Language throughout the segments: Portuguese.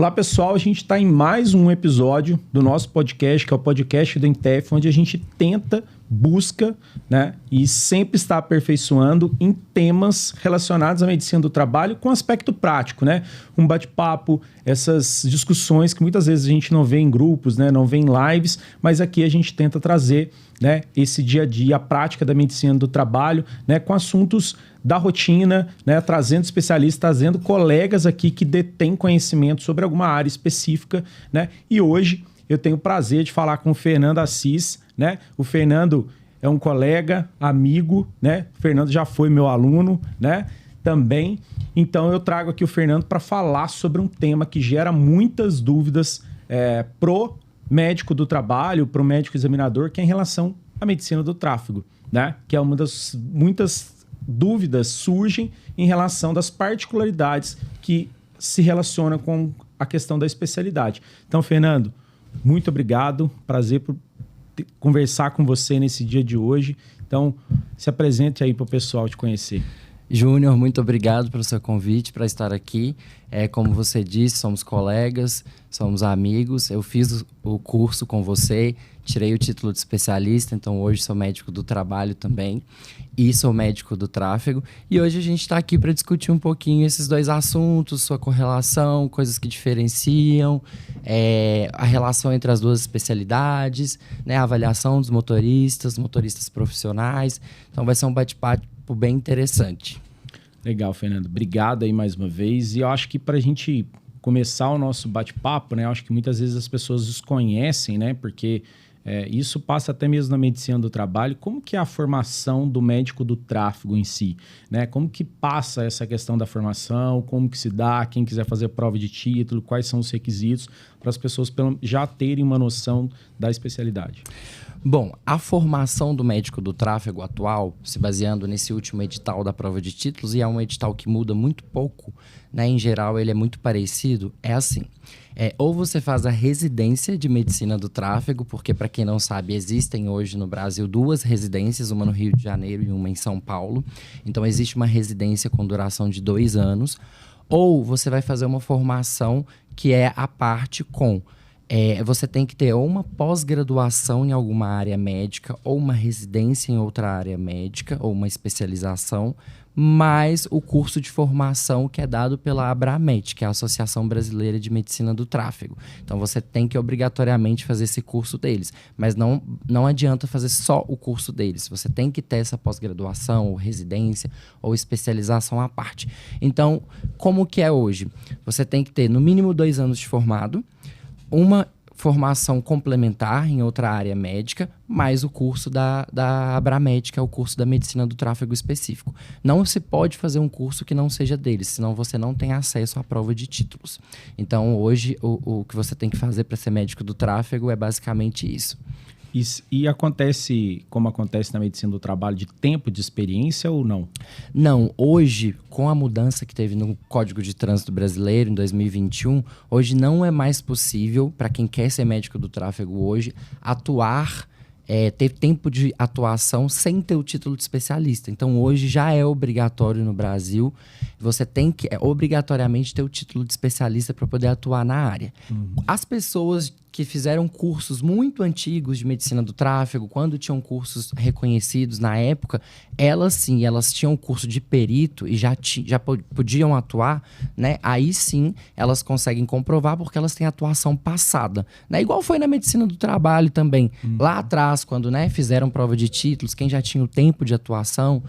Olá, pessoal. A gente está em mais um episódio do nosso podcast, que é o podcast do Intef, onde a gente busca, né, e sempre está aperfeiçoando em temas relacionados à medicina do trabalho com aspecto prático, né? Um bate-papo, essas discussões que muitas vezes a gente não vê em grupos, né, não vê em lives, mas aqui a gente tenta trazer, né, esse dia a dia, a prática da medicina do trabalho, né, com assuntos da rotina, né, trazendo especialistas, trazendo colegas aqui que detêm conhecimento sobre alguma área específica, né? E hoje eu tenho o prazer de falar com o Fernando Assis, né? O Fernando é um colega, amigo, né? O Fernando já foi meu aluno, né? Também. Então eu trago aqui o Fernando para falar sobre um tema que gera muitas dúvidas pro médico do trabalho, pro médico examinador, que é em relação à medicina do tráfego, né? Que é uma das muitas dúvidas surgem em relação das particularidades que se relacionam com a questão da especialidade. Então, Fernando, muito obrigado. Prazer por conversar com você nesse dia de hoje. Então, se apresente aí para o pessoal te conhecer. Júnior, muito obrigado pelo seu convite para estar aqui. Como você disse, somos colegas, somos amigos. Eu fiz o curso com você, tirei o título de especialista, então hoje sou médico do trabalho também e sou médico do tráfego. E hoje a gente está aqui para discutir um pouquinho esses dois assuntos, sua correlação, coisas que diferenciam, a relação entre as duas especialidades, né, a avaliação dos motoristas profissionais. Então vai ser um bate-papo bem interessante. Legal, Fernando. Obrigado aí mais uma vez. E eu acho que para a gente começar o nosso bate-papo, né? Eu acho que muitas vezes as pessoas desconhecem, né? Porque isso passa até mesmo na medicina do trabalho. Como que é a formação do médico do tráfego em si, né? Como que passa essa questão da formação? Como que se dá? Quem quiser fazer prova de título? Quais são os requisitos para as pessoas já terem uma noção da especialidade? Bom, a formação do médico do tráfego atual, se baseando nesse último edital da prova de títulos, e é um edital que muda muito pouco, né? Em geral, ele é muito parecido, é assim. Ou você faz a residência de medicina do tráfego, porque, para quem não sabe, existem hoje no Brasil 2 residências, uma no Rio de Janeiro e uma em São Paulo. Então, existe uma residência com duração de 2 anos. Ou você vai fazer uma formação que é a parte com... você tem que ter ou uma pós-graduação em alguma área médica, ou uma residência em outra área médica, ou uma especialização, mais o curso de formação que é dado pela Abramet, que é a Associação Brasileira de Medicina do Tráfego. Então, você tem que obrigatoriamente fazer esse curso deles. Mas não adianta fazer só o curso deles. Você tem que ter essa pós-graduação, ou residência, ou especialização à parte. Então, como que é hoje? Você tem que ter, no mínimo, 2 anos de formado, uma formação complementar em outra área médica, mais o curso da Abramet, que é o curso da medicina do tráfego específico. Não se pode fazer um curso que não seja deles, senão você não tem acesso à prova de títulos. Então, hoje, o que você tem que fazer para ser médico do tráfego é basicamente isso. E acontece, como acontece na medicina do trabalho, de tempo de experiência ou não? Não, hoje, com a mudança que teve no Código de Trânsito Brasileiro em 2021, hoje não é mais possível, para quem quer ser médico do tráfego hoje, atuar, ter tempo de atuação sem ter o título de especialista. Então, hoje já é obrigatório no Brasil, você tem que obrigatoriamente ter o título de especialista para poder atuar na área. As pessoas que fizeram cursos muito antigos de medicina do tráfego, quando tinham cursos reconhecidos na época, elas tinham curso de perito e já podiam atuar, né? Aí sim, elas conseguem comprovar porque elas têm atuação passada, né? Igual foi na medicina do trabalho também. Lá atrás, quando, né, fizeram prova de títulos, quem já tinha o tempo de atuação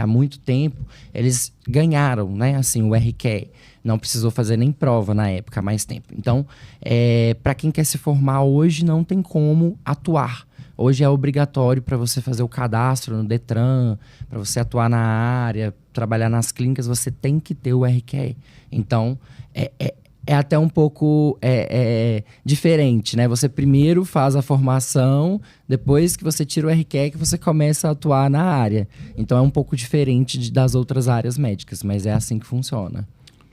há muito tempo, eles ganharam, né, assim, o RQE. Não precisou fazer nem prova na época, há mais tempo. Então, para quem quer se formar hoje, não tem como atuar. Hoje é obrigatório para você fazer o cadastro no Detran, para você atuar na área, trabalhar nas clínicas, você tem que ter o RQE. Então, é até um pouco diferente, né? Você primeiro faz a formação, depois que você tira o RQE, que você começa a atuar na área. Então, é um pouco diferente das outras áreas médicas, mas é assim que funciona.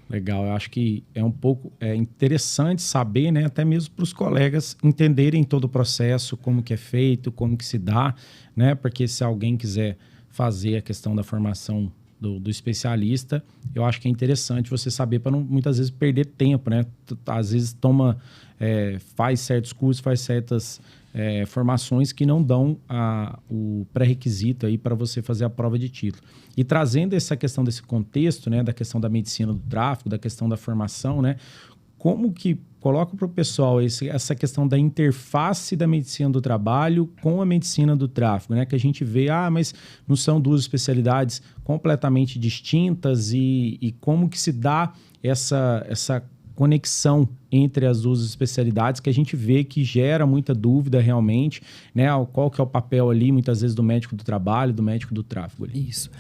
Legal, eu acho que é um pouco interessante saber, né, até mesmo para os colegas entenderem todo o processo, como que é feito, como que se dá, né, porque se alguém quiser fazer a questão da formação do especialista, eu acho que é interessante você saber para não muitas vezes perder tempo, né? Às vezes faz certos cursos, faz certas formações que não dão o pré-requisito aí para você fazer a prova de título. E trazendo essa questão desse contexto, né, da questão da medicina do tráfego, da questão da formação, né, como que coloca para o pessoal essa questão da interface da medicina do trabalho com a medicina do tráfego, né? Que a gente vê, mas não são duas especialidades completamente distintas e como que se dá essa conexão entre as duas especialidades, que a gente vê que gera muita dúvida realmente, né? Qual que é o papel ali, muitas vezes, do médico do trabalho, do médico do tráfego ali. Isso.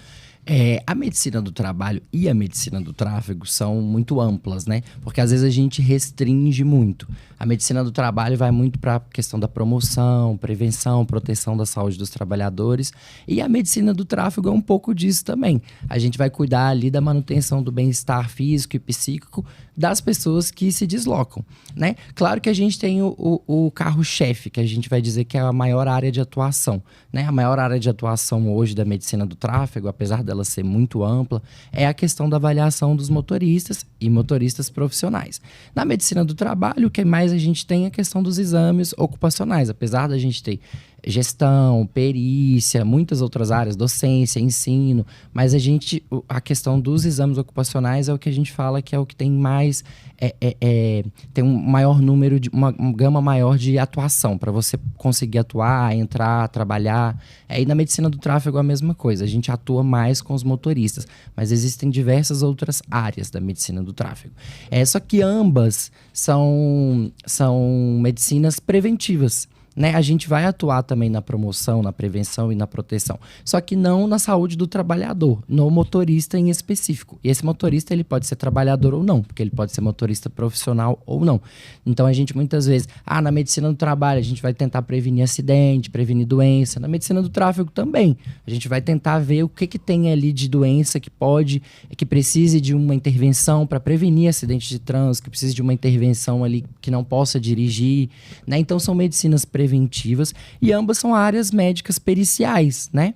A medicina do trabalho e a medicina do tráfego são muito amplas, né? Porque às vezes a gente restringe muito. A medicina do trabalho vai muito para a questão da promoção, prevenção, proteção da saúde dos trabalhadores. E a medicina do tráfego é um pouco disso também. A gente vai cuidar ali da manutenção do bem-estar físico e psíquico das pessoas que se deslocam, né? Claro que a gente tem o carro-chefe, que a gente vai dizer que é a maior área de atuação, né? A maior área de atuação hoje da medicina do tráfego, apesar dela ser muito ampla, é a questão da avaliação dos motoristas e motoristas profissionais. Na medicina do trabalho, o que mais a gente tem é a questão dos exames ocupacionais, apesar da gente ter gestão, perícia, muitas outras áreas, docência, ensino, mas a questão dos exames ocupacionais é o que a gente fala que é o que tem mais, tem um maior número, uma gama maior de atuação, para você conseguir atuar, entrar, trabalhar. E na medicina do tráfego é a mesma coisa, a gente atua mais com os motoristas, mas existem diversas outras áreas da medicina do tráfego. Só que ambas são medicinas preventivas, né? A gente vai atuar também na promoção, na prevenção e na proteção. Só que não na saúde do trabalhador, no motorista em específico. E esse motorista, ele pode ser trabalhador ou não, porque ele pode ser motorista profissional ou não. Então, a gente muitas vezes, na medicina do trabalho, a gente vai tentar prevenir acidente, prevenir doença. Na medicina do tráfego também. A gente vai tentar ver o que tem ali de doença que precise de uma intervenção para prevenir acidentes de trânsito, que precise de uma intervenção ali que não possa dirigir, né? Então, são medicinas preventivas e ambas são áreas médicas periciais, né?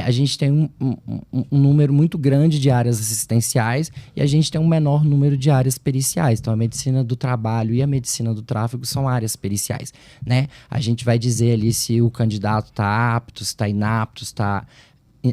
A gente tem um número muito grande de áreas assistenciais e a gente tem um menor número de áreas periciais. Então, a medicina do trabalho e a medicina do tráfego são áreas periciais, né? A gente vai dizer ali se o candidato está apto, se está inapto, se está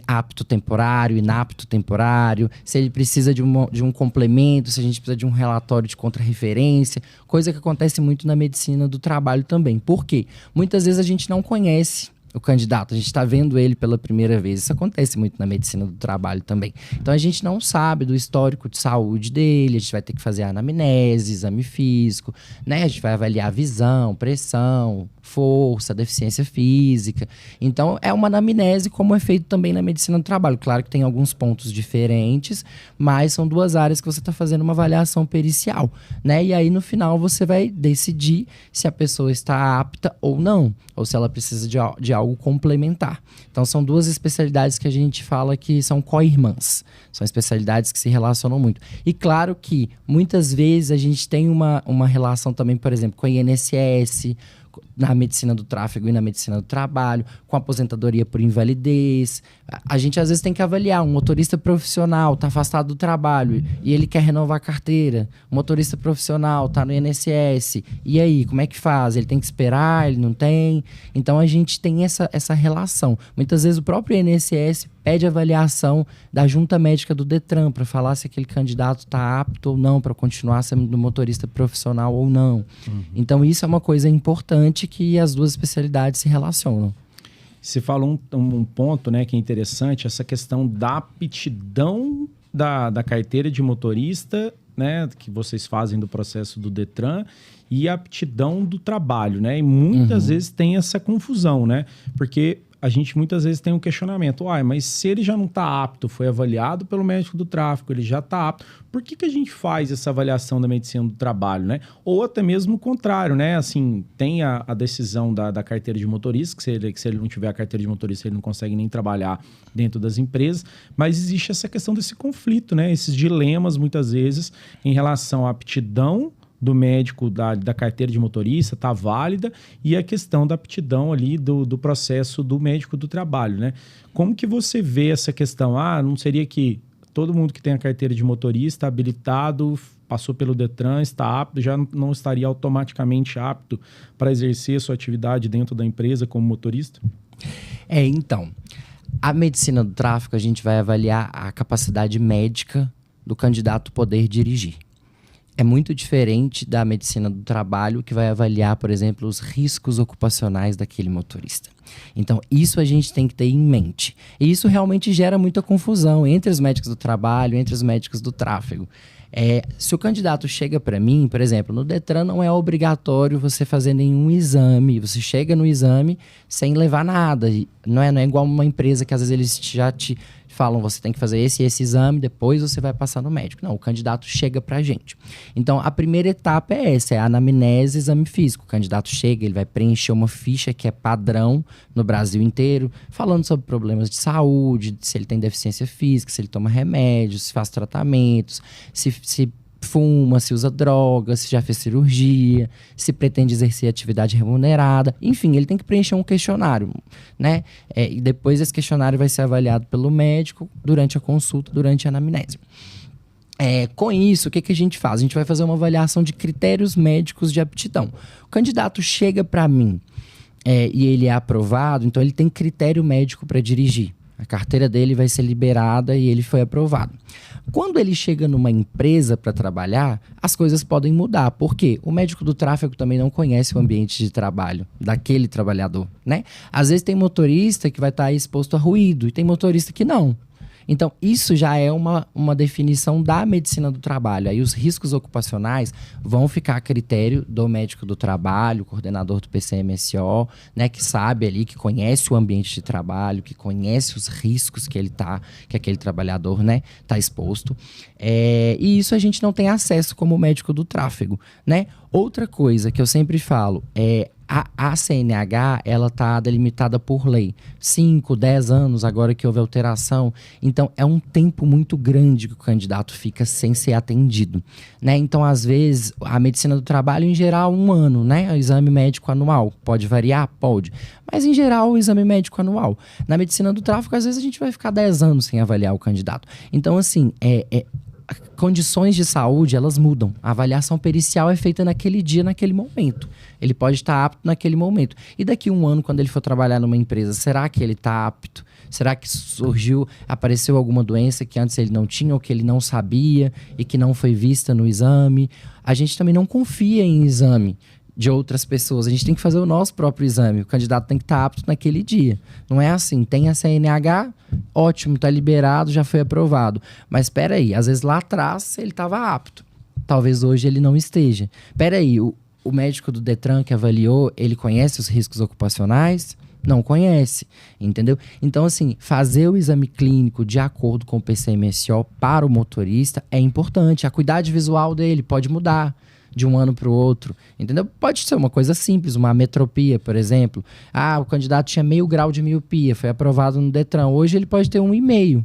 apto temporário, inapto temporário, se ele precisa de um complemento, se a gente precisa de um relatório de contrarreferência, coisa que acontece muito na medicina do trabalho também. Por quê? Muitas vezes a gente não conhece o candidato, a gente está vendo ele pela primeira vez. Isso acontece muito na medicina do trabalho também. Então, a gente não sabe do histórico de saúde dele, a gente vai ter que fazer anamnese, exame físico, né? A gente vai avaliar visão, pressão, força, deficiência física. Então, é uma anamnese como é feito também na medicina do trabalho. Claro que tem alguns pontos diferentes, mas são duas áreas que você está fazendo uma avaliação pericial, né? E aí, no final, você vai decidir se a pessoa está apta ou não, ou se ela precisa de algo complementar. Então, são duas especialidades que a gente fala que são co-irmãs. São especialidades que se relacionam muito. E claro que, muitas vezes, a gente tem uma relação também, por exemplo, com a INSS, na medicina do tráfego e na medicina do trabalho, com aposentadoria por invalidez. A gente, às vezes, tem que avaliar. Um motorista profissional está afastado do trabalho e ele quer renovar a carteira. Um motorista profissional está no INSS. E aí, como é que faz? Ele tem que esperar? Ele não tem? Então, a gente tem essa relação. Muitas vezes, o próprio INSS pede avaliação da junta médica do Detran para falar se aquele candidato está apto ou não para continuar sendo motorista profissional ou não. Então, isso é uma coisa importante que as duas especialidades se relacionam. Você falou um ponto, né, que é interessante, essa questão da aptidão da carteira de motorista, né, que vocês fazem do processo do Detran, e a aptidão do trabalho, né? E muitas vezes tem essa confusão, né? Porque a gente muitas vezes tem um questionamento, mas se ele já não está apto, foi avaliado pelo médico do tráfego, ele já está apto, por que a gente faz essa avaliação da medicina do trabalho, né? Ou até mesmo o contrário, né? Assim, tem a decisão da carteira de motorista, que se ele não tiver a carteira de motorista, ele não consegue nem trabalhar dentro das empresas, mas existe essa questão desse conflito, né? Esses dilemas, muitas vezes, em relação à aptidão do médico da carteira de motorista está válida e a questão da aptidão ali do processo do médico do trabalho, né? Como que você vê essa questão? Não seria que todo mundo que tem a carteira de motorista habilitado, passou pelo Detran, está apto, já não estaria automaticamente apto para exercer sua atividade dentro da empresa como motorista? Então, a medicina do tráfego, a gente vai avaliar a capacidade médica do candidato poder dirigir. É muito diferente da medicina do trabalho, que vai avaliar, por exemplo, os riscos ocupacionais daquele motorista. Então, isso a gente tem que ter em mente. E isso realmente gera muita confusão entre os médicos do trabalho, entre os médicos do tráfego. Se o candidato chega para mim, por exemplo, no Detran não é obrigatório você fazer nenhum exame. Você chega no exame sem levar nada. Não é igual uma empresa que às vezes eles já te falam, você tem que fazer esse exame, depois você vai passar no médico. Não, o candidato chega pra gente. Então, a primeira etapa é essa, é a anamnese, exame físico. O candidato chega, ele vai preencher uma ficha que é padrão no Brasil inteiro, falando sobre problemas de saúde, se ele tem deficiência física, se ele toma remédios, se faz tratamentos, se fuma, se usa droga, se já fez cirurgia, se pretende exercer atividade remunerada. Enfim, ele tem que preencher um questionário, né? E depois esse questionário vai ser avaliado pelo médico durante a consulta, durante a anamnese. Com isso, o que a gente faz? A gente vai fazer uma avaliação de critérios médicos de aptidão. O candidato chega para mim e ele é aprovado, então ele tem critério médico para dirigir. A carteira dele vai ser liberada e ele foi aprovado. Quando ele chega numa empresa para trabalhar, as coisas podem mudar. Por quê? O médico do tráfego também não conhece o ambiente de trabalho daquele trabalhador, né? Às vezes tem motorista que vai estar exposto a ruído e tem motorista que não. Então, isso já é uma definição da medicina do trabalho. Aí os riscos ocupacionais vão ficar a critério do médico do trabalho, coordenador do PCMSO, né, que sabe ali, que conhece o ambiente de trabalho, que conhece os riscos que aquele trabalhador, né, tá exposto. E isso a gente não tem acesso como médico do tráfego, né? Outra coisa que eu sempre falo é a CNH, ela está delimitada por lei. 5, 10 anos, agora que houve alteração. Então, é um tempo muito grande que o candidato fica sem ser atendido, né? Então, às vezes, a medicina do trabalho, em geral, 1 ano, né? O exame médico anual. Pode variar? Pode. Mas, em geral, o exame médico anual. Na medicina do tráfego, às vezes, a gente vai ficar 10 anos sem avaliar o candidato. Então, assim, condições de saúde, elas mudam. A avaliação pericial é feita naquele dia, naquele momento. Ele pode estar apto naquele momento. E daqui a 1 ano, quando ele for trabalhar numa empresa, será que ele está apto? Será que apareceu alguma doença que antes ele não tinha ou que ele não sabia e que não foi vista no exame? A gente também não confia em exame de outras pessoas. A gente tem que fazer o nosso próprio exame. O candidato tem que estar apto naquele dia. Não é assim, tem a CNH, ótimo, está liberado, já foi aprovado. Mas espera aí, às vezes lá atrás ele estava apto. Talvez hoje ele não esteja. Espera aí, o médico do Detran que avaliou, ele conhece os riscos ocupacionais? Não conhece, entendeu? Então, assim, fazer o exame clínico de acordo com o PCMSO para o motorista é importante. A acuidade visual dele pode mudar de um ano para o outro, entendeu? Pode ser uma coisa simples, uma ametropia, por exemplo. O candidato tinha 0,5 grau de miopia, foi aprovado no Detran. Hoje ele pode ter 1,5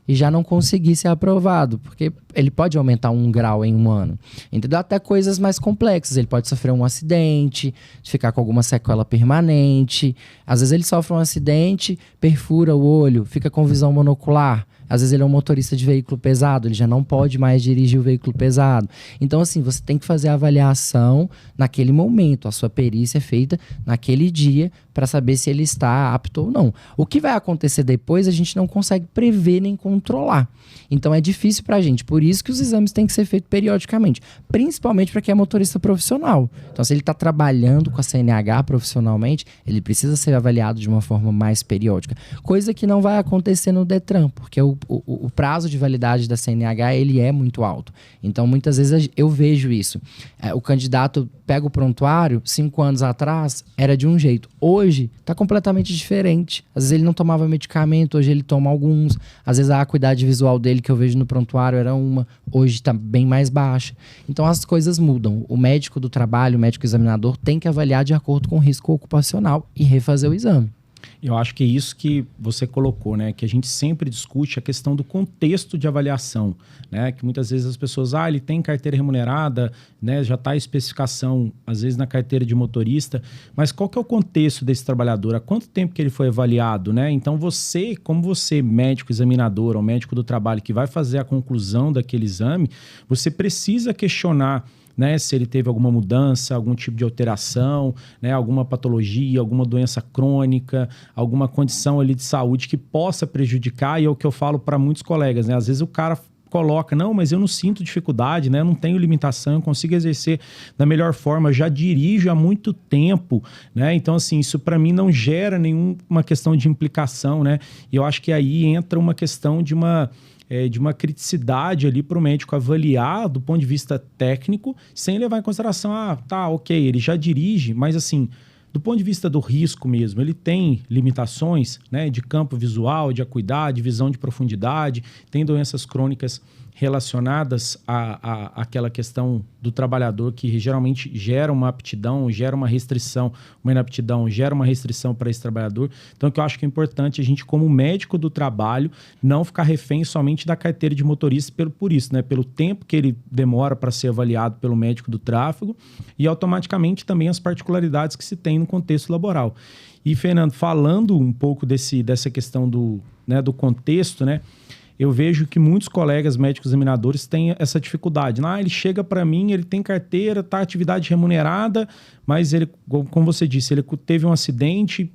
e já não conseguir ser aprovado, porque ele pode aumentar 1 grau em 1 ano, entendeu? Até coisas mais complexas, ele pode sofrer um acidente, ficar com alguma sequela permanente. Às vezes ele sofre um acidente, perfura o olho, fica com visão monocular. Às vezes ele é um motorista de veículo pesado, ele já não pode mais dirigir o veículo pesado. Então, assim, você tem que fazer a avaliação naquele momento. A sua perícia é feita naquele dia para saber se ele está apto ou não. O que vai acontecer depois, a gente não consegue prever nem controlar. Então, é difícil para a gente. Por isso que os exames têm que ser feitos periodicamente. Principalmente para quem é motorista profissional. Então, se ele está trabalhando com a CNH profissionalmente, ele precisa ser avaliado de uma forma mais periódica. Coisa que não vai acontecer no Detran, porque o prazo de validade da CNH ele é muito alto. Então, muitas vezes eu vejo isso. O candidato pega o prontuário, 5 anos atrás, era de um jeito. Hoje, está completamente diferente. Às vezes ele não tomava medicamento, hoje ele toma alguns. Às vezes a acuidade visual dele que eu vejo no prontuário era uma, hoje está bem mais baixa. Então, as coisas mudam. O médico do trabalho, o médico examinador, tem que avaliar de acordo com o risco ocupacional e refazer o exame. Eu acho que é isso que você colocou, né? Que a gente sempre discute a questão do contexto de avaliação, né? Que muitas vezes as pessoas, ele tem carteira remunerada, né? Já está a especificação, às vezes, na carteira de motorista, mas qual que é o contexto desse trabalhador? Há quanto tempo que ele foi avaliado, né? Então você, como você, médico examinador ou médico do trabalho que vai fazer a conclusão daquele exame, você precisa questionar, né, se ele teve alguma mudança, algum tipo de alteração, né, alguma patologia, alguma doença crônica, alguma condição ali de saúde que possa prejudicar, e é o que eu falo para muitos colegas, né? Às vezes o cara coloca, não, mas eu não sinto dificuldade, né? Eu não tenho limitação, eu consigo exercer da melhor forma, eu já dirijo há muito tempo, né? Então, assim, isso para mim não gera nenhuma questão de implicação, né? E eu acho que aí entra uma questão de uma criticidade ali para o médico avaliar do ponto de vista técnico, sem levar em consideração, ok, ele já dirige, mas assim, do ponto de vista do risco mesmo, ele tem limitações, né, de campo visual, de acuidade, visão de profundidade, tem doenças crônicas relacionadas àquela questão do trabalhador que geralmente gera uma aptidão, gera uma restrição, uma inaptidão, gera uma restrição para esse trabalhador. Então, o que eu acho que é importante a gente, como médico do trabalho, não ficar refém somente da carteira de motorista por isso, né? Pelo tempo que ele demora para ser avaliado pelo médico do tráfego e automaticamente também as particularidades que se tem no contexto laboral. E, Fernando, falando um pouco dessa questão do contexto, né? Eu vejo que muitos colegas médicos examinadores têm essa dificuldade. Ele chega para mim, ele tem carteira, está atividade remunerada, mas ele, como você disse, ele teve um acidente,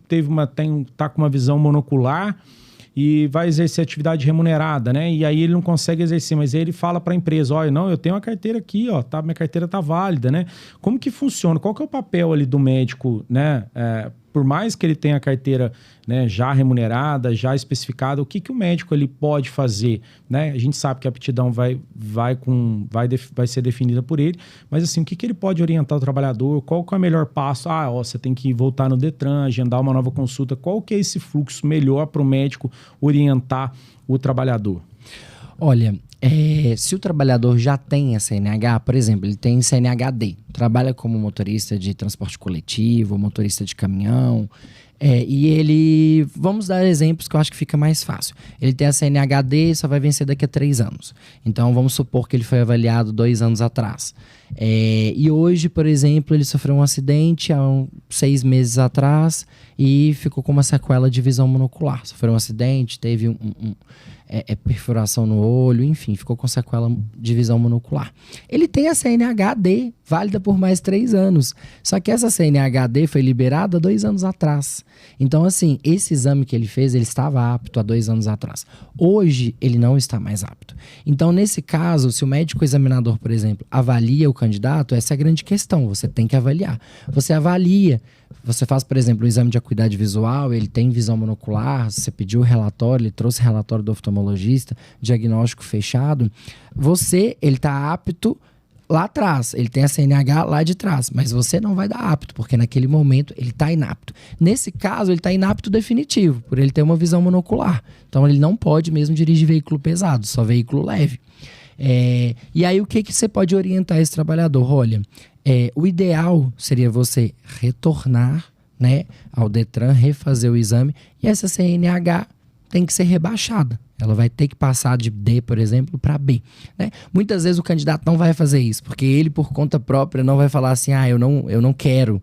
está com uma visão monocular e vai exercer atividade remunerada, né? E aí ele não consegue exercer, mas aí ele fala para a empresa, eu tenho uma carteira aqui, minha carteira está válida, né? Como que funciona? Qual que é o papel ali do médico, né? Por mais que ele tenha a carteira, né, já remunerada, já especificada, o que o médico ele pode fazer, né? A gente sabe que a aptidão vai ser definida por ele, mas assim, o que ele pode orientar o trabalhador? Qual que é o melhor passo? Você tem que voltar no Detran, agendar uma nova consulta. Qual que é esse fluxo melhor para o médico orientar o trabalhador? Olha, se o trabalhador já tem a CNH, por exemplo, ele tem CNH-D, trabalha como motorista de transporte coletivo, motorista de caminhão, e ele, vamos dar exemplos que eu acho que fica mais fácil. Ele tem a CNH-D e só vai vencer daqui a 3 anos. Então, vamos supor que ele foi avaliado 2 anos atrás. E hoje, por exemplo, ele sofreu um acidente há 6 meses atrás e ficou com uma sequela de visão monocular. Sofreu um acidente, teve perfuração no olho, enfim, ficou com sequela de visão monocular. Ele tem a CNH-D, válida por mais 3 anos. Só que essa CNH-D foi liberada 2 anos atrás. Então, assim, esse exame que ele fez, ele estava apto há 2 anos atrás. Hoje, ele não está mais apto. Então, nesse caso, se o médico examinador, por exemplo, avalia o candidato, essa é a grande questão, você tem que avaliar. Você avalia, você faz, por exemplo, um exame de acuidade visual, ele tem visão monocular, você pediu o relatório, ele trouxe o relatório do oftalmologista, diagnóstico fechado, ele está apto lá atrás, ele tem a CNH lá de trás, mas você não vai dar apto, porque naquele momento ele está inapto. Nesse caso, ele está inapto definitivo, por ele ter uma visão monocular. Então, ele não pode mesmo dirigir veículo pesado, só veículo leve. E aí, o que você pode orientar esse trabalhador? Olha, o ideal seria você retornar, né, ao Detran, refazer o exame, e essa CNH tem que ser rebaixada. Ela vai ter que passar de D, por exemplo, para B, né? Muitas vezes o candidato não vai fazer isso, porque ele, por conta própria, não vai falar assim, eu não quero,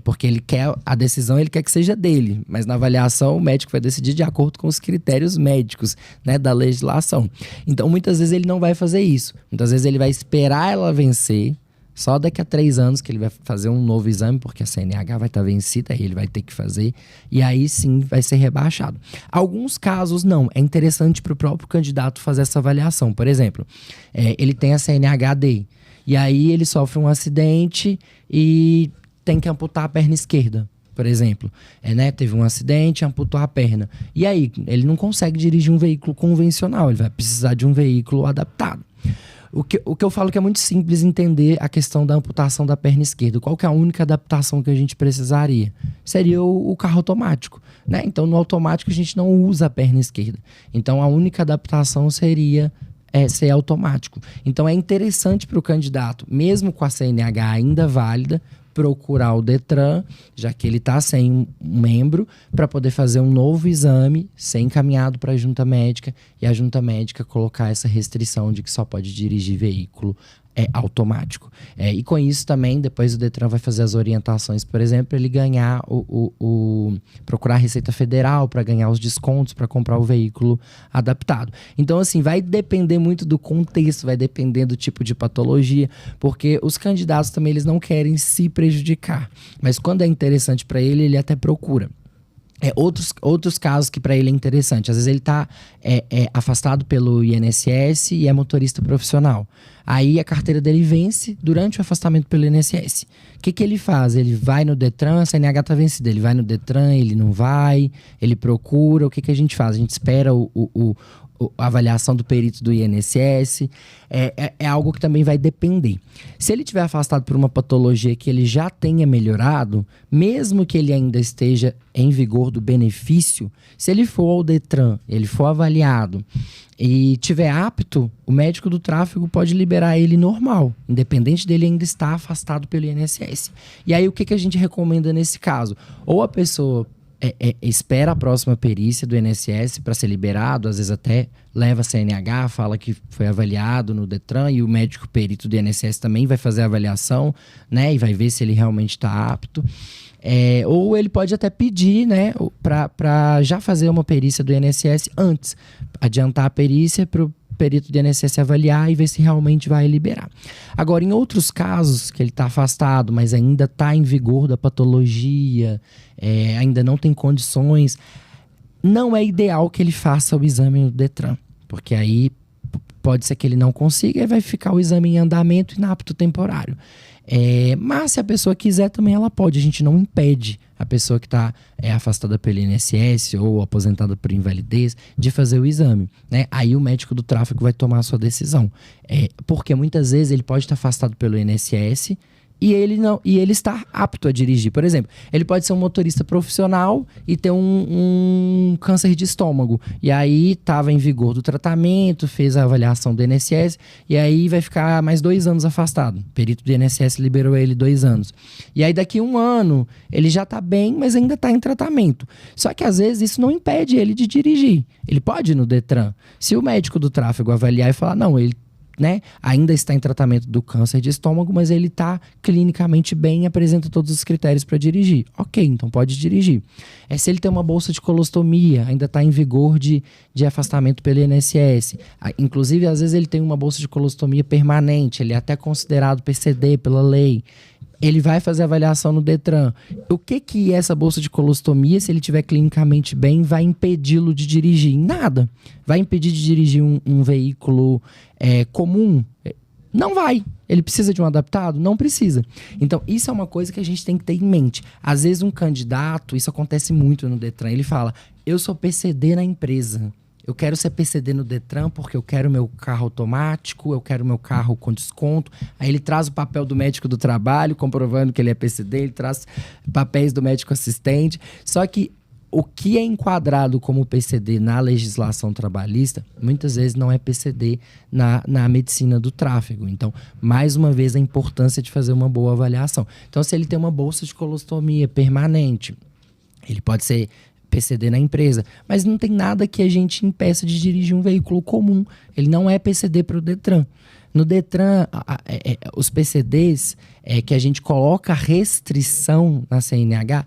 porque ele quer a decisão, ele quer que seja dele, mas na avaliação o médico vai decidir de acordo com os critérios médicos, né, da legislação. Então, muitas vezes ele não vai fazer isso. Muitas vezes ele vai esperar ela vencer, só daqui a 3 anos que ele vai fazer um novo exame, porque a CNH vai estar vencida, aí ele vai ter que fazer, e aí sim vai ser rebaixado. Alguns casos não, é interessante para o próprio candidato fazer essa avaliação. Por exemplo, ele tem a CNH-D, e aí ele sofre um acidente e tem que amputar a perna esquerda, por exemplo. Teve um acidente, amputou a perna. E aí, ele não consegue dirigir um veículo convencional, ele vai precisar de um veículo adaptado. O que eu falo que é muito simples entender a questão da amputação da perna esquerda. Qual que é a única adaptação que a gente precisaria? Seria o carro automático, né? Então, no automático, a gente não usa a perna esquerda. Então, a única adaptação seria ser automático. Então, é interessante para o candidato, mesmo com a CNH ainda válida, procurar o Detran, já que ele está sem um membro, para poder fazer um novo exame, ser encaminhado para a junta médica e a junta médica colocar essa restrição de que só pode dirigir veículo automático. E com isso também, depois o Detran vai fazer as orientações, por exemplo, para ele ganhar procurar a Receita Federal para ganhar os descontos para comprar o veículo adaptado. Então, assim, vai depender muito do contexto, vai depender do tipo de patologia, porque os candidatos também eles não querem se prejudicar. Mas quando é interessante para ele, ele até procura. Outros casos que para ele é interessante. Às vezes ele está afastado pelo INSS e é motorista profissional. Aí a carteira dele vence durante o afastamento pelo INSS. O que ele faz? Ele vai no Detran, a CNH está vencida. Ele vai no Detran, ele não vai, ele procura. O que a gente faz? A gente espera a avaliação do perito do INSS, é algo que também vai depender. Se ele estiver afastado por uma patologia que ele já tenha melhorado, mesmo que ele ainda esteja em vigor do benefício, se ele for ao Detran, ele for avaliado e tiver apto, o médico do tráfego pode liberar ele normal, independente dele ainda estar afastado pelo INSS. E aí o que a gente recomenda nesse caso? Ou a pessoa espera a próxima perícia do INSS para ser liberado, às vezes até leva a CNH, fala que foi avaliado no Detran e o médico perito do INSS também vai fazer a avaliação, né, e vai ver se ele realmente está apto. Ou ele pode até pedir, né, para já fazer uma perícia do INSS antes, adiantar a perícia para o perito do INSS avaliar e ver se realmente vai liberar. Agora, em outros casos que ele está afastado, mas ainda está em vigor da patologia, ainda não tem condições, não é ideal que ele faça o exame no Detran, porque aí pode ser que ele não consiga e vai ficar o exame em andamento inapto temporário. Mas se a pessoa quiser também ela pode, a gente não impede a pessoa que está afastada pelo INSS ou aposentada por invalidez de fazer o exame, né? Aí o médico do tráfego vai tomar a sua decisão, porque muitas vezes ele pode estar afastado pelo INSS e ele está apto a dirigir. Por exemplo, ele pode ser um motorista profissional e ter um câncer de estômago. E aí estava em vigor do tratamento, fez a avaliação do INSS e aí vai ficar mais 2 anos afastado. O perito do INSS liberou ele 2 anos. E aí daqui 1 ano ele já está bem, mas ainda está em tratamento. Só que às vezes isso não impede ele de dirigir. Ele pode ir no Detran. Se o médico do tráfego avaliar e falar, não, ele ainda está em tratamento do câncer de estômago, mas ele está clinicamente bem e apresenta todos os critérios para dirigir. Ok, então pode dirigir. Se ele tem uma bolsa de colostomia, ainda está em vigor de afastamento pelo INSS. Inclusive, às vezes ele tem uma bolsa de colostomia permanente, ele é até considerado PCD pela lei. Ele vai fazer avaliação no Detran. O que essa bolsa de colostomia, se ele estiver clinicamente bem, vai impedi-lo de dirigir? Nada. Vai impedir de dirigir um veículo comum? Não vai. Ele precisa de um adaptado? Não precisa. Então, isso é uma coisa que a gente tem que ter em mente. Às vezes um candidato, isso acontece muito no Detran, ele fala, eu sou PCD na empresa. Eu quero ser PCD no Detran porque eu quero meu carro automático, eu quero meu carro com desconto. Aí ele traz o papel do médico do trabalho, comprovando que ele é PCD, ele traz papéis do médico assistente. Só que o que é enquadrado como PCD na legislação trabalhista, muitas vezes não é PCD na medicina do tráfego. Então, mais uma vez, a importância de fazer uma boa avaliação. Então, se ele tem uma bolsa de colostomia permanente, ele pode ser PCD na empresa, mas não tem nada que a gente impeça de dirigir um veículo comum. Ele não é PCD para o Detran. No Detran, os PCDs que a gente coloca restrição na CNH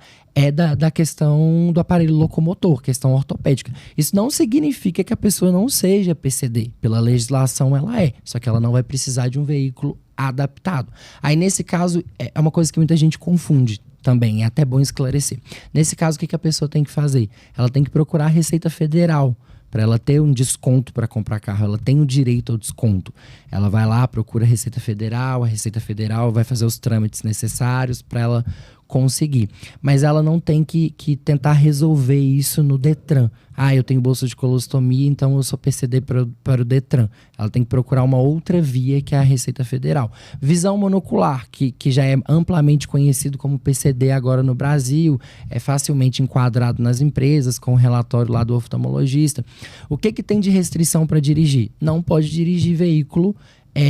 da questão do aparelho locomotor, questão ortopédica. Isso não significa que a pessoa não seja PCD. Pela legislação ela só que ela não vai precisar de um veículo adaptado. Aí nesse caso é uma coisa que muita gente confunde também, é até bom esclarecer. Nesse caso, o que a pessoa tem que fazer? Ela tem que procurar a Receita Federal para ela ter um desconto para comprar carro. Ela tem o direito ao desconto. Ela vai lá, procura a Receita Federal vai fazer os trâmites necessários para ela conseguir. Mas ela não tem que tentar resolver isso no Detran. Eu tenho bolsa de colostomia, então eu sou PCD para o Detran. Ela tem que procurar uma outra via, que é a Receita Federal. Visão monocular, que já é amplamente conhecido como PCD agora no Brasil, é facilmente enquadrado nas empresas, com o relatório lá do oftalmologista. O que tem de restrição para dirigir? Não pode dirigir veículo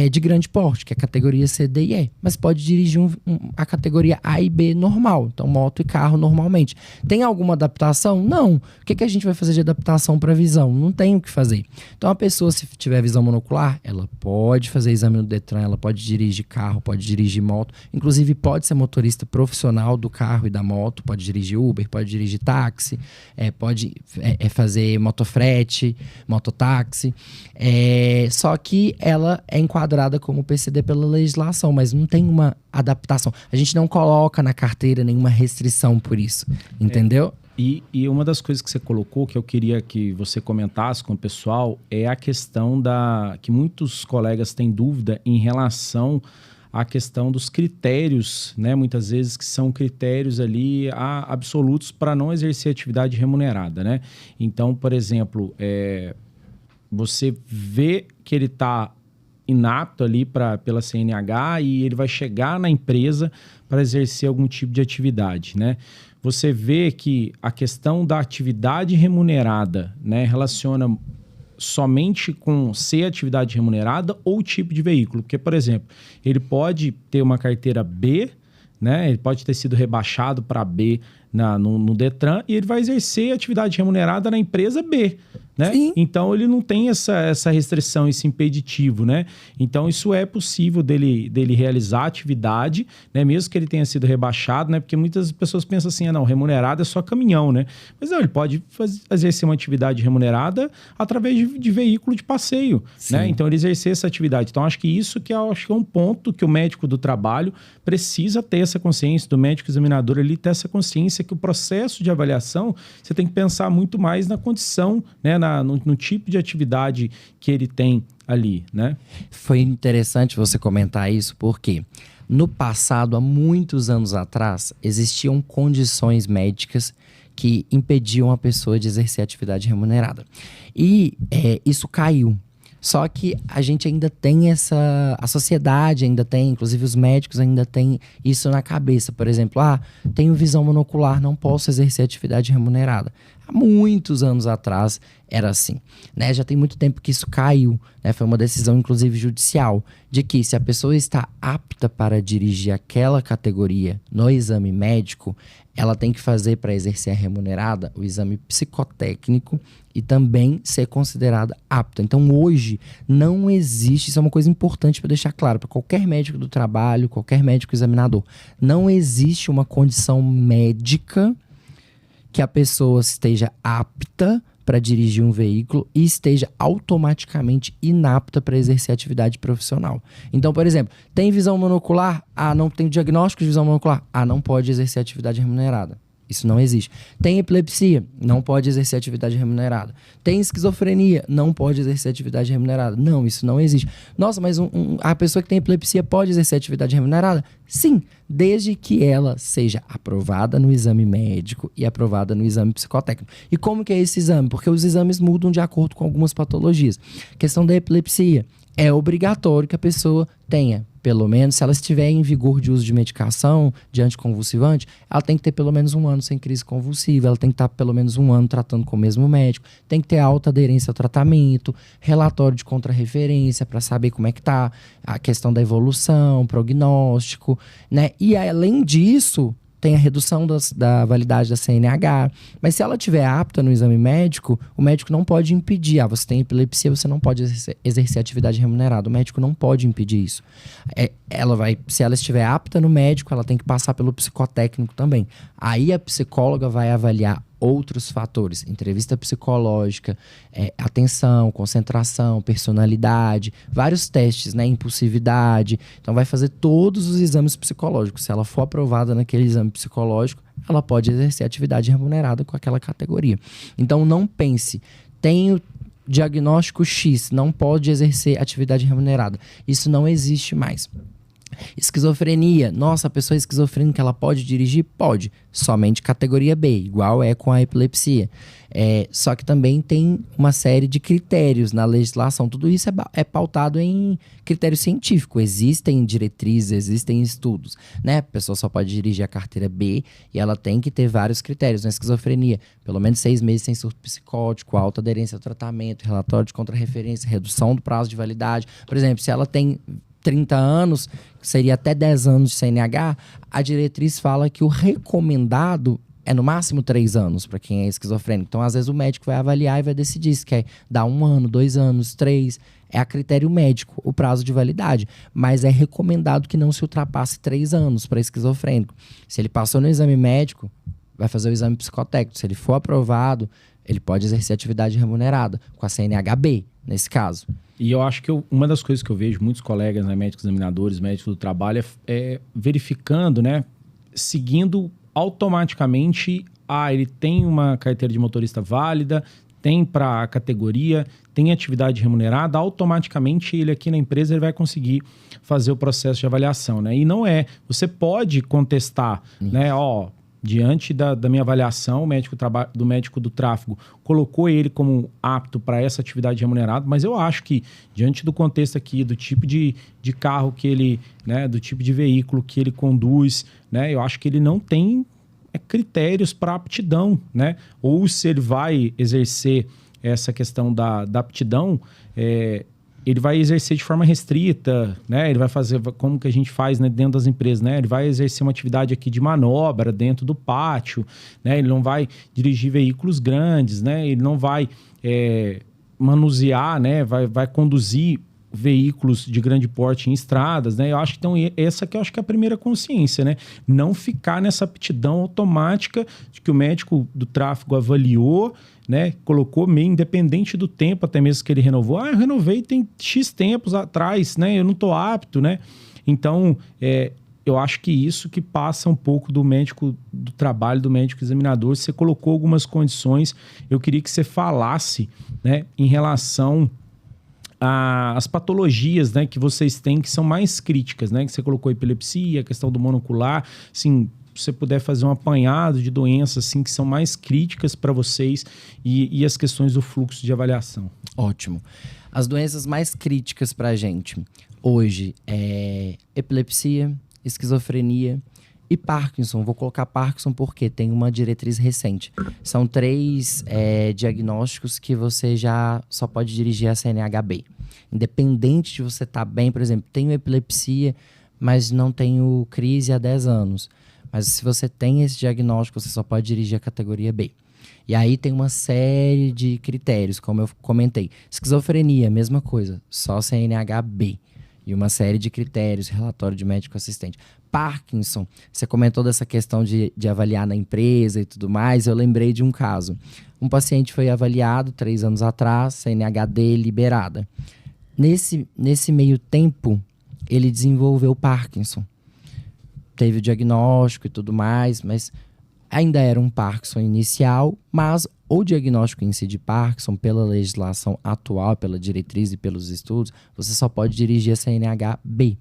de grande porte, que é a categoria C, D e E. Mas pode dirigir a categoria A e B normal. Então, moto e carro normalmente. Tem alguma adaptação? Não. O que a gente vai fazer de adaptação para visão? Não tem o que fazer. Então, a pessoa, se tiver visão monocular, ela pode fazer exame no Detran, ela pode dirigir carro, pode dirigir moto. Inclusive, pode ser motorista profissional do carro e da moto. Pode dirigir Uber, pode dirigir táxi, pode fazer motofrete, mototáxi. Só que ela é enquadrada como PCD pela legislação, mas não tem uma adaptação. A gente não coloca na carteira nenhuma restrição por isso, entendeu? E uma das coisas que você colocou, que eu queria que você comentasse com o pessoal, é a questão que muitos colegas têm dúvida em relação à questão dos critérios, né? Muitas vezes que são critérios ali absolutos para não exercer atividade remunerada, né? Então, por exemplo, você vê que ele está inapto ali pela CNH e ele vai chegar na empresa para exercer algum tipo de atividade, né? Você vê que a questão da atividade remunerada, né, relaciona somente com ser atividade remunerada ou tipo de veículo. Porque, por exemplo, ele pode ter uma carteira B, né? Ele pode ter sido rebaixado para B no Detran e ele vai exercer atividade remunerada na empresa B, né? Então ele não tem essa restrição, esse impeditivo, né? Então isso é possível dele realizar atividade, né? Mesmo que ele tenha sido rebaixado, né? Porque muitas pessoas pensam assim, não, remunerado é só caminhão, né? Mas não, ele pode exercer uma atividade remunerada através de veículo de passeio, né? Então ele exercer essa atividade. Então acho que isso que é um ponto que o médico do trabalho precisa ter essa consciência, do médico examinador ele ter essa consciência que o processo de avaliação, você tem que pensar muito mais na condição, né? No tipo de atividade que ele tem ali, né? Foi interessante você comentar isso, porque no passado, há muitos anos atrás, existiam condições médicas que impediam a pessoa de exercer atividade remunerada. E isso caiu. Só que a gente ainda tem a sociedade ainda tem, inclusive os médicos ainda têm isso na cabeça. Por exemplo, tenho visão monocular, não posso exercer atividade remunerada. Há muitos anos atrás era assim, né? Já tem muito tempo que isso caiu, né? Foi uma decisão, inclusive, judicial, de que se a pessoa está apta para dirigir aquela categoria no exame médico, ela tem que fazer para exercer a remunerada o exame psicotécnico e também ser considerada apta. Então, hoje, não existe, isso é uma coisa importante para deixar claro, para qualquer médico do trabalho, qualquer médico examinador, não existe uma condição médica que a pessoa esteja apta para dirigir um veículo e esteja automaticamente inapta para exercer atividade profissional. Então, por exemplo, tem visão monocular? Não tem diagnóstico de visão monocular? Não pode exercer atividade remunerada. Isso não existe. Tem epilepsia? Não pode exercer atividade remunerada. Tem esquizofrenia? Não pode exercer atividade remunerada. Não, isso não existe. Nossa, mas a pessoa que tem epilepsia pode exercer atividade remunerada? Sim, desde que ela seja aprovada no exame médico e aprovada no exame psicotécnico. E como que é esse exame? Porque os exames mudam de acordo com algumas patologias. A questão da epilepsia, é obrigatório que a pessoa tenha, pelo menos, se ela estiver em vigor de uso de medicação, de anticonvulsivante, ela tem que ter pelo menos 1 ano sem crise convulsiva, ela tem que estar pelo menos 1 ano tratando com o mesmo médico, tem que ter alta aderência ao tratamento, relatório de contrarreferência para saber como é que está a questão da evolução, prognóstico, né? E além disso, tem a redução da validade da CNH. Mas se ela estiver apta no exame médico, o médico não pode impedir. Você tem epilepsia, você não pode exercer atividade remunerada. O médico não pode impedir isso. Se ela estiver apta no médico, ela tem que passar pelo psicotécnico também. Aí a psicóloga vai avaliar outros fatores, entrevista psicológica, atenção, concentração, personalidade, vários testes, né, impulsividade. Então vai fazer todos os exames psicológicos. Se ela for aprovada naquele exame psicológico, ela pode exercer atividade remunerada com aquela categoria. Então não pense, tenho diagnóstico X, não pode exercer atividade remunerada. Isso não existe mais. Esquizofrenia. Nossa, a pessoa esquizofrênica, ela pode dirigir? Pode. Somente categoria B, igual é com a epilepsia. Só que também tem uma série de critérios na legislação. Tudo isso é pautado em critério científico. Existem diretrizes, existem estudos, né? A pessoa só pode dirigir a carteira B e ela tem que ter vários critérios. Na esquizofrenia, pelo menos 6 meses sem surto psicótico, alta aderência ao tratamento, relatório de contrarreferência, redução do prazo de validade. Por exemplo, se ela tem 30 anos, seria até 10 anos de CNH, a diretriz fala que o recomendado é no máximo 3 anos para quem é esquizofrênico. Então, às vezes, o médico vai avaliar e vai decidir se quer dar 1 ano, 2 anos, 3. É a critério médico, o prazo de validade. Mas é recomendado que não se ultrapasse 3 anos para esquizofrênico. Se ele passou no exame médico, vai fazer o exame psicotécnico. Se ele for aprovado, ele pode exercer atividade remunerada, com a CNH-B, nesse caso. E eu acho que uma das coisas que eu vejo muitos colegas, né, médicos examinadores, médicos do trabalho, é verificando, né, seguindo automaticamente, ele tem uma carteira de motorista válida, tem para a categoria, tem atividade remunerada, automaticamente ele aqui na empresa ele vai conseguir fazer o processo de avaliação, né? E não é. Você pode contestar, né? Diante da minha avaliação, do médico do tráfego colocou ele como apto para essa atividade remunerada, mas eu acho que, diante do contexto aqui, do tipo de carro que ele, né, do tipo de veículo que ele conduz, né, eu acho que ele não tem critérios para aptidão, né? Ou se ele vai exercer essa questão da aptidão, ele vai exercer de forma restrita, né? Ele vai fazer como que a gente faz, né, dentro das empresas, né? Ele vai exercer uma atividade aqui de manobra dentro do pátio, né? Ele não vai dirigir veículos grandes, né? Ele não vai manusear, né? Vai conduzir veículos de grande porte em estradas, né? Eu acho que então essa que eu acho que é a primeira consciência, né? Não ficar nessa aptidão automática de que o médico do tráfego avaliou, né? Colocou meio independente do tempo, até mesmo que ele renovou. Eu renovei tem X tempos atrás, né? Eu não estou apto, né? Então, eu acho que isso que passa um pouco do médico do trabalho, do médico examinador. Você colocou algumas condições. Eu queria que você falasse, né, em relação as patologias, né, que vocês têm que são mais críticas, né? Que você colocou epilepsia, a questão do monocular, assim, se você puder fazer um apanhado de doenças assim, que são mais críticas para vocês e as questões do fluxo de avaliação. Ótimo. As doenças mais críticas para a gente hoje é epilepsia, esquizofrenia e Parkinson. Vou colocar Parkinson porque tem uma diretriz recente. São 3 diagnósticos que você já só pode dirigir a CNH-B. Independente de você estar bem, por exemplo, tenho epilepsia, mas não tenho crise há 10 anos. Mas se você tem esse diagnóstico, você só pode dirigir a categoria B. E aí tem uma série de critérios, como eu comentei. Esquizofrenia, mesma coisa, só CNH-B. E uma série de critérios, relatório de médico assistente. Parkinson, você comentou dessa questão de avaliar na empresa e tudo mais, eu lembrei de um caso. Um paciente foi avaliado 3 anos atrás, CNH-D liberada. Nesse meio tempo, ele desenvolveu Parkinson. Teve o diagnóstico e tudo mais, mas ainda era um Parkinson inicial, mas o diagnóstico em si de Parkinson, pela legislação atual, pela diretriz e pelos estudos, você só pode dirigir a CNH-B.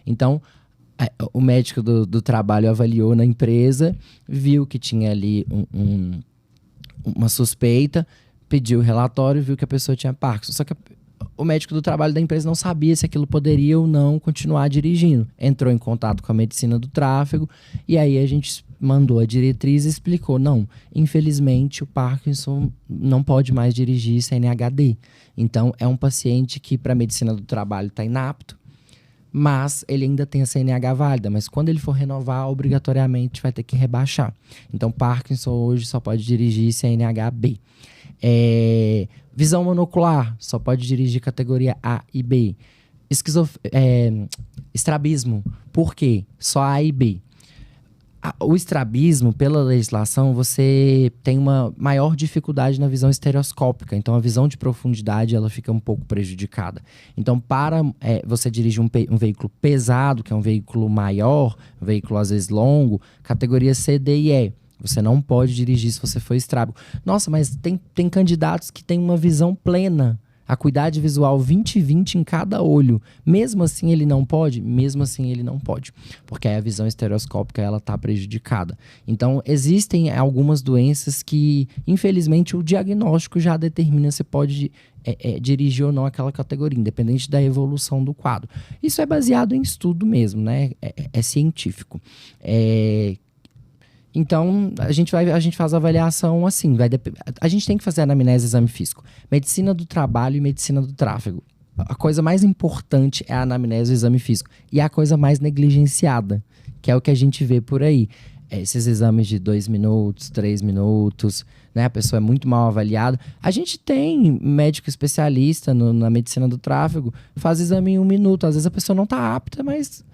Então, o médico do trabalho avaliou na empresa, viu que tinha ali uma suspeita, pediu o relatório, viu que a pessoa tinha Parkinson. Só que o médico do trabalho da empresa não sabia se aquilo poderia ou não continuar dirigindo. Entrou em contato com a medicina do tráfego e aí a gente mandou a diretriz e explicou, não, infelizmente o Parkinson não pode mais dirigir CNH-D. Então é um paciente que para a medicina do trabalho está inapto, mas ele ainda tem a CNH válida, mas quando ele for renovar, obrigatoriamente vai ter que rebaixar. Então Parkinson hoje só pode dirigir CNH-B. Visão monocular, só pode dirigir categoria A e B. Estrabismo, por quê? Só A e B. O estrabismo, pela legislação, você tem uma maior dificuldade na visão estereoscópica. Então, a visão de profundidade ela fica um pouco prejudicada. Então, para você dirigir um veículo pesado, que é um veículo maior, um veículo às vezes longo, categoria C, D e E. Você não pode dirigir se você for estrábico. Nossa, mas tem candidatos que têm uma visão plena. acuidade visual 20/20 em cada olho. Mesmo assim ele não pode? Mesmo assim ele não pode, porque aí a visão estereoscópica ela está prejudicada. Então existem algumas doenças que, infelizmente, o diagnóstico já determina se pode dirigir ou não aquela categoria, independente da evolução do quadro. Isso é baseado em estudo mesmo, né? É científico. Então, a gente faz a avaliação assim. A gente tem que fazer anamnese e exame físico. Medicina do trabalho e medicina do tráfego. A coisa mais importante é a anamnese e o exame físico. E a coisa mais negligenciada, que é o que a gente vê por aí. Esses exames de 2 minutos, 3 minutos, né? A pessoa é muito mal avaliada. A gente tem médico especialista na medicina do tráfego, faz exame em 1 minuto. Às vezes a pessoa não está apta, mas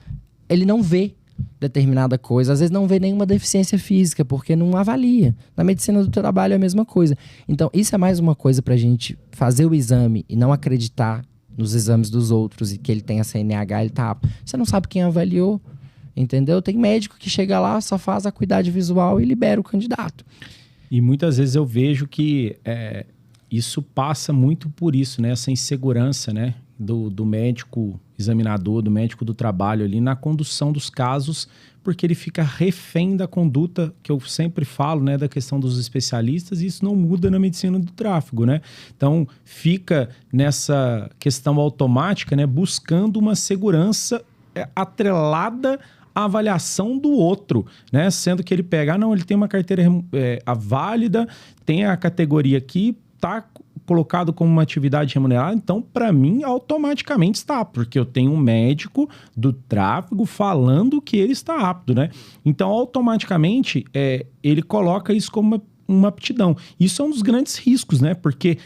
ele não vê determinada coisa. Às vezes não vê nenhuma deficiência física, porque não avalia. Na medicina do trabalho é a mesma coisa. Então, isso é mais uma coisa para a gente fazer o exame e não acreditar nos exames dos outros e que ele tem a CNH, ele tá apto. Você não sabe quem avaliou. Entendeu? Tem médico que chega lá, só faz a acuidade visual e libera o candidato. E muitas vezes eu vejo que isso passa muito por isso, né? Essa insegurança, né? Do médico examinador, do médico do trabalho ali na condução dos casos, porque ele fica refém da conduta, que eu sempre falo, né? Da questão dos especialistas, e isso não muda na medicina do tráfego, né? Então, fica nessa questão automática, né? Buscando uma segurança atrelada a avaliação do outro, né? Sendo que ele pega, ele tem uma carteira válida, tem a categoria aqui, tá colocado como uma atividade remunerada, então para mim automaticamente está, porque eu tenho um médico do tráfego falando que ele está apto, né? Então automaticamente ele coloca isso como uma aptidão. Isso é um dos grandes riscos, né? Porque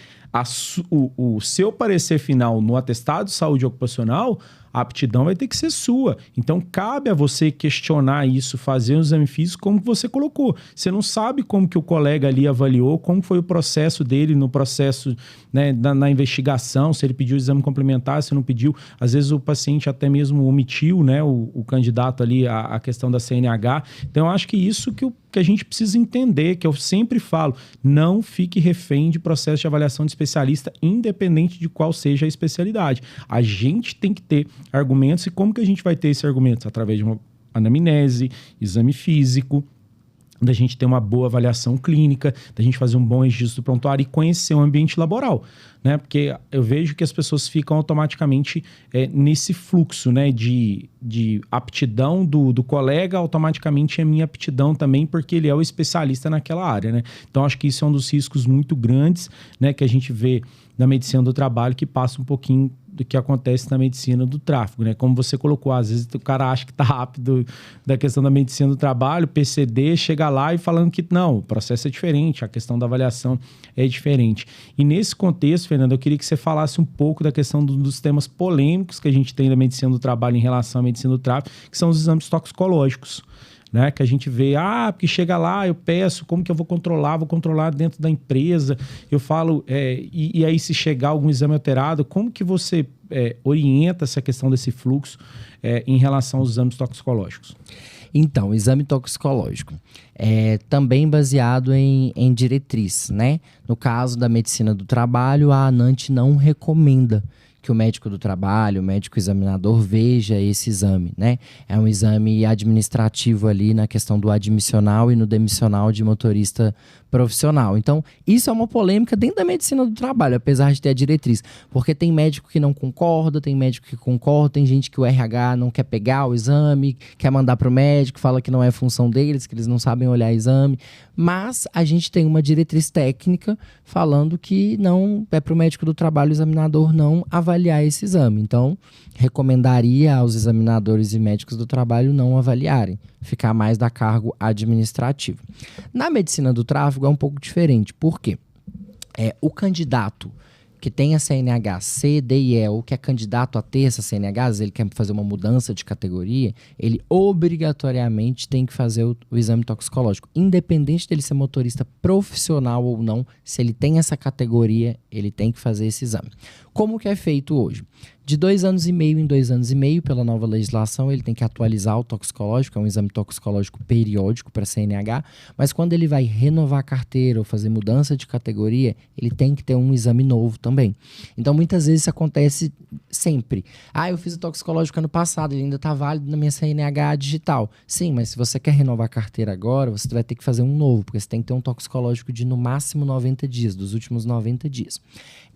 o seu parecer final no atestado de saúde ocupacional, a aptidão vai ter que ser sua. Então, cabe a você questionar isso, fazer um exame físico como você colocou. Você não sabe como que o colega ali avaliou, como foi o processo dele no processo, né, na investigação, se ele pediu o exame complementar, se não pediu. Às vezes o paciente até mesmo omitiu, né, o candidato ali, a questão da CNH. Então, eu acho que isso que a gente precisa entender, que eu sempre falo, não fique refém de processo de avaliação de especialista, independente de qual seja a especialidade. A gente tem que ter argumentos, e como que a gente vai ter esses argumentos? Através de uma anamnese, exame físico, da gente ter uma boa avaliação clínica, da gente fazer um bom registro do prontuário e conhecer o ambiente laboral, né? Porque eu vejo que as pessoas ficam automaticamente nesse fluxo, né? De aptidão do colega, automaticamente é minha aptidão também, porque ele é o especialista naquela área, né? Então, acho que isso é um dos riscos muito grandes, né? Que a gente vê na medicina do trabalho, que passa um pouquinho do que acontece na medicina do tráfego, né? Como você colocou, às vezes o cara acha que tá rápido da questão da medicina do trabalho, PCD, chega lá e falando que não, o processo é diferente, a questão da avaliação é diferente. E nesse contexto, Fernando, eu queria que você falasse um pouco da questão dos temas polêmicos que a gente tem da medicina do trabalho em relação à medicina do tráfego, que são os exames toxicológicos, né? Que a gente vê, porque chega lá, eu peço, como que eu vou controlar dentro da empresa, eu falo, e aí se chegar algum exame alterado, como que você orienta essa questão desse fluxo em relação aos exames toxicológicos? Então, o exame toxicológico é também baseado em diretriz, né? No caso da medicina do trabalho, a ANANT não recomenda que o médico do trabalho, o médico examinador veja esse exame, né? É um exame administrativo ali na questão do admissional e no demissional de motorista profissional. Então, isso é uma polêmica dentro da medicina do trabalho, apesar de ter a diretriz. Porque tem médico que não concorda, tem médico que concorda, tem gente que o RH não quer pegar o exame, quer mandar para o médico, fala que não é função deles, que eles não sabem olhar exame. Mas a gente tem uma diretriz técnica falando que não é para o médico do trabalho, o examinador, não avaliar esse exame. Então, recomendaria aos examinadores e médicos do trabalho não avaliarem, ficar mais da cargo administrativo. Na medicina do tráfego é um pouco diferente. Por quê? O candidato que tem a CNH C, D e E, ou que é candidato a ter essa CNH, ele quer fazer uma mudança de categoria, ele obrigatoriamente tem que fazer o exame toxicológico. Independente dele ser motorista profissional ou não, se ele tem essa categoria, ele tem que fazer esse exame. Como que é feito hoje? De 2 anos e meio em 2 anos e meio, pela nova legislação, ele tem que atualizar o toxicológico, é um exame toxicológico periódico para CNH, mas quando ele vai renovar a carteira ou fazer mudança de categoria, ele tem que ter um exame novo também. Então, muitas vezes isso acontece sempre. Eu fiz o toxicológico ano passado, ele ainda está válido na minha CNH digital. Sim, mas se você quer renovar a carteira agora, você vai ter que fazer um novo, porque você tem que ter um toxicológico de no máximo 90 dias, dos últimos 90 dias.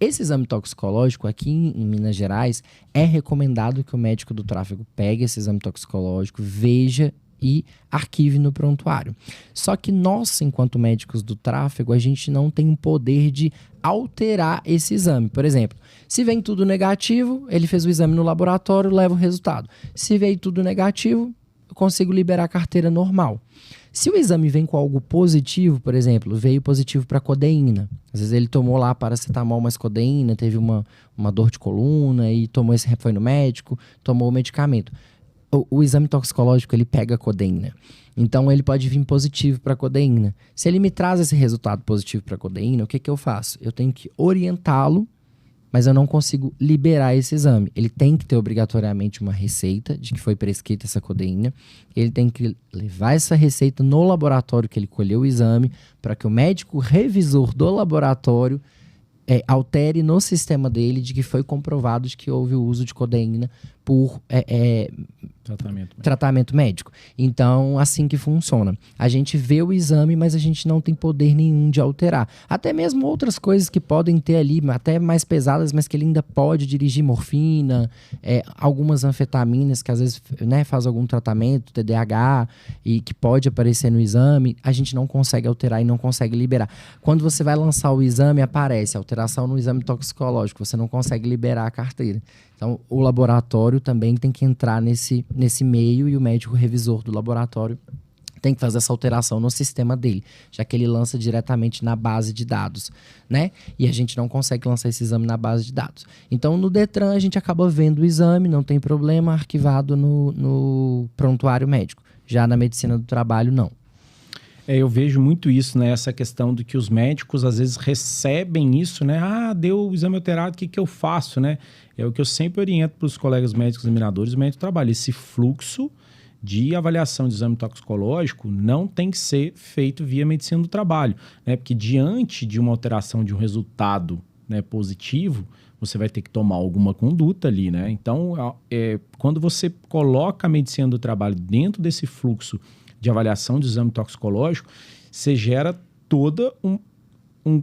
Esse exame toxicológico aqui em Minas Gerais, é recomendado que o médico do tráfego pegue esse exame toxicológico, veja e arquive no prontuário. Só que nós, enquanto médicos do tráfego, a gente não tem o poder de alterar esse exame. Por exemplo, se vem tudo negativo, ele fez o exame no laboratório, leva o resultado. Se veio tudo negativo, eu consigo liberar a carteira normal. Se o exame vem com algo positivo, por exemplo, veio positivo para codeína. Às vezes ele tomou lá paracetamol mais codeína, teve uma dor de coluna e foi no médico, tomou o medicamento. O exame toxicológico, ele pega a codeína. Então, ele pode vir positivo para codeína. Se ele me traz esse resultado positivo para codeína, o que eu faço? Eu tenho que orientá-lo, mas eu não consigo liberar esse exame. Ele tem que ter obrigatoriamente uma receita de que foi prescrita essa codeína. Ele tem que levar essa receita no laboratório que ele colheu o exame, para que o médico revisor do laboratório altere no sistema dele de que foi comprovado de que houve o uso de codeína por tratamento médico. Então, assim que funciona. A gente vê o exame, mas a gente não tem poder nenhum de alterar. Até mesmo outras coisas que podem ter ali, até mais pesadas, mas que ele ainda pode dirigir morfina, algumas anfetaminas que às vezes faz algum tratamento, TDAH, e que pode aparecer no exame, a gente não consegue alterar e não consegue liberar. Quando você vai lançar o exame, aparece alteração no exame toxicológico, você não consegue liberar a carteira. Então, o laboratório também tem que entrar nesse meio e o médico revisor do laboratório tem que fazer essa alteração no sistema dele, já que ele lança diretamente na base de dados, né? E a gente não consegue lançar esse exame na base de dados. Então, no Detran, a gente acaba vendo o exame, não tem problema, arquivado no prontuário médico. Já na medicina do trabalho, não. Eu vejo muito isso, né? Essa questão de que os médicos às vezes recebem isso, né? Deu o exame alterado, o que eu faço, né? É o que eu sempre oriento para os colegas médicos examinadores do médico do trabalho. Esse fluxo de avaliação de exame toxicológico não tem que ser feito via medicina do trabalho, né? Porque diante de uma alteração de um resultado, né, positivo, você vai ter que tomar alguma conduta ali, né? Então, quando você coloca a medicina do trabalho dentro desse fluxo de avaliação de exame toxicológico, você gera toda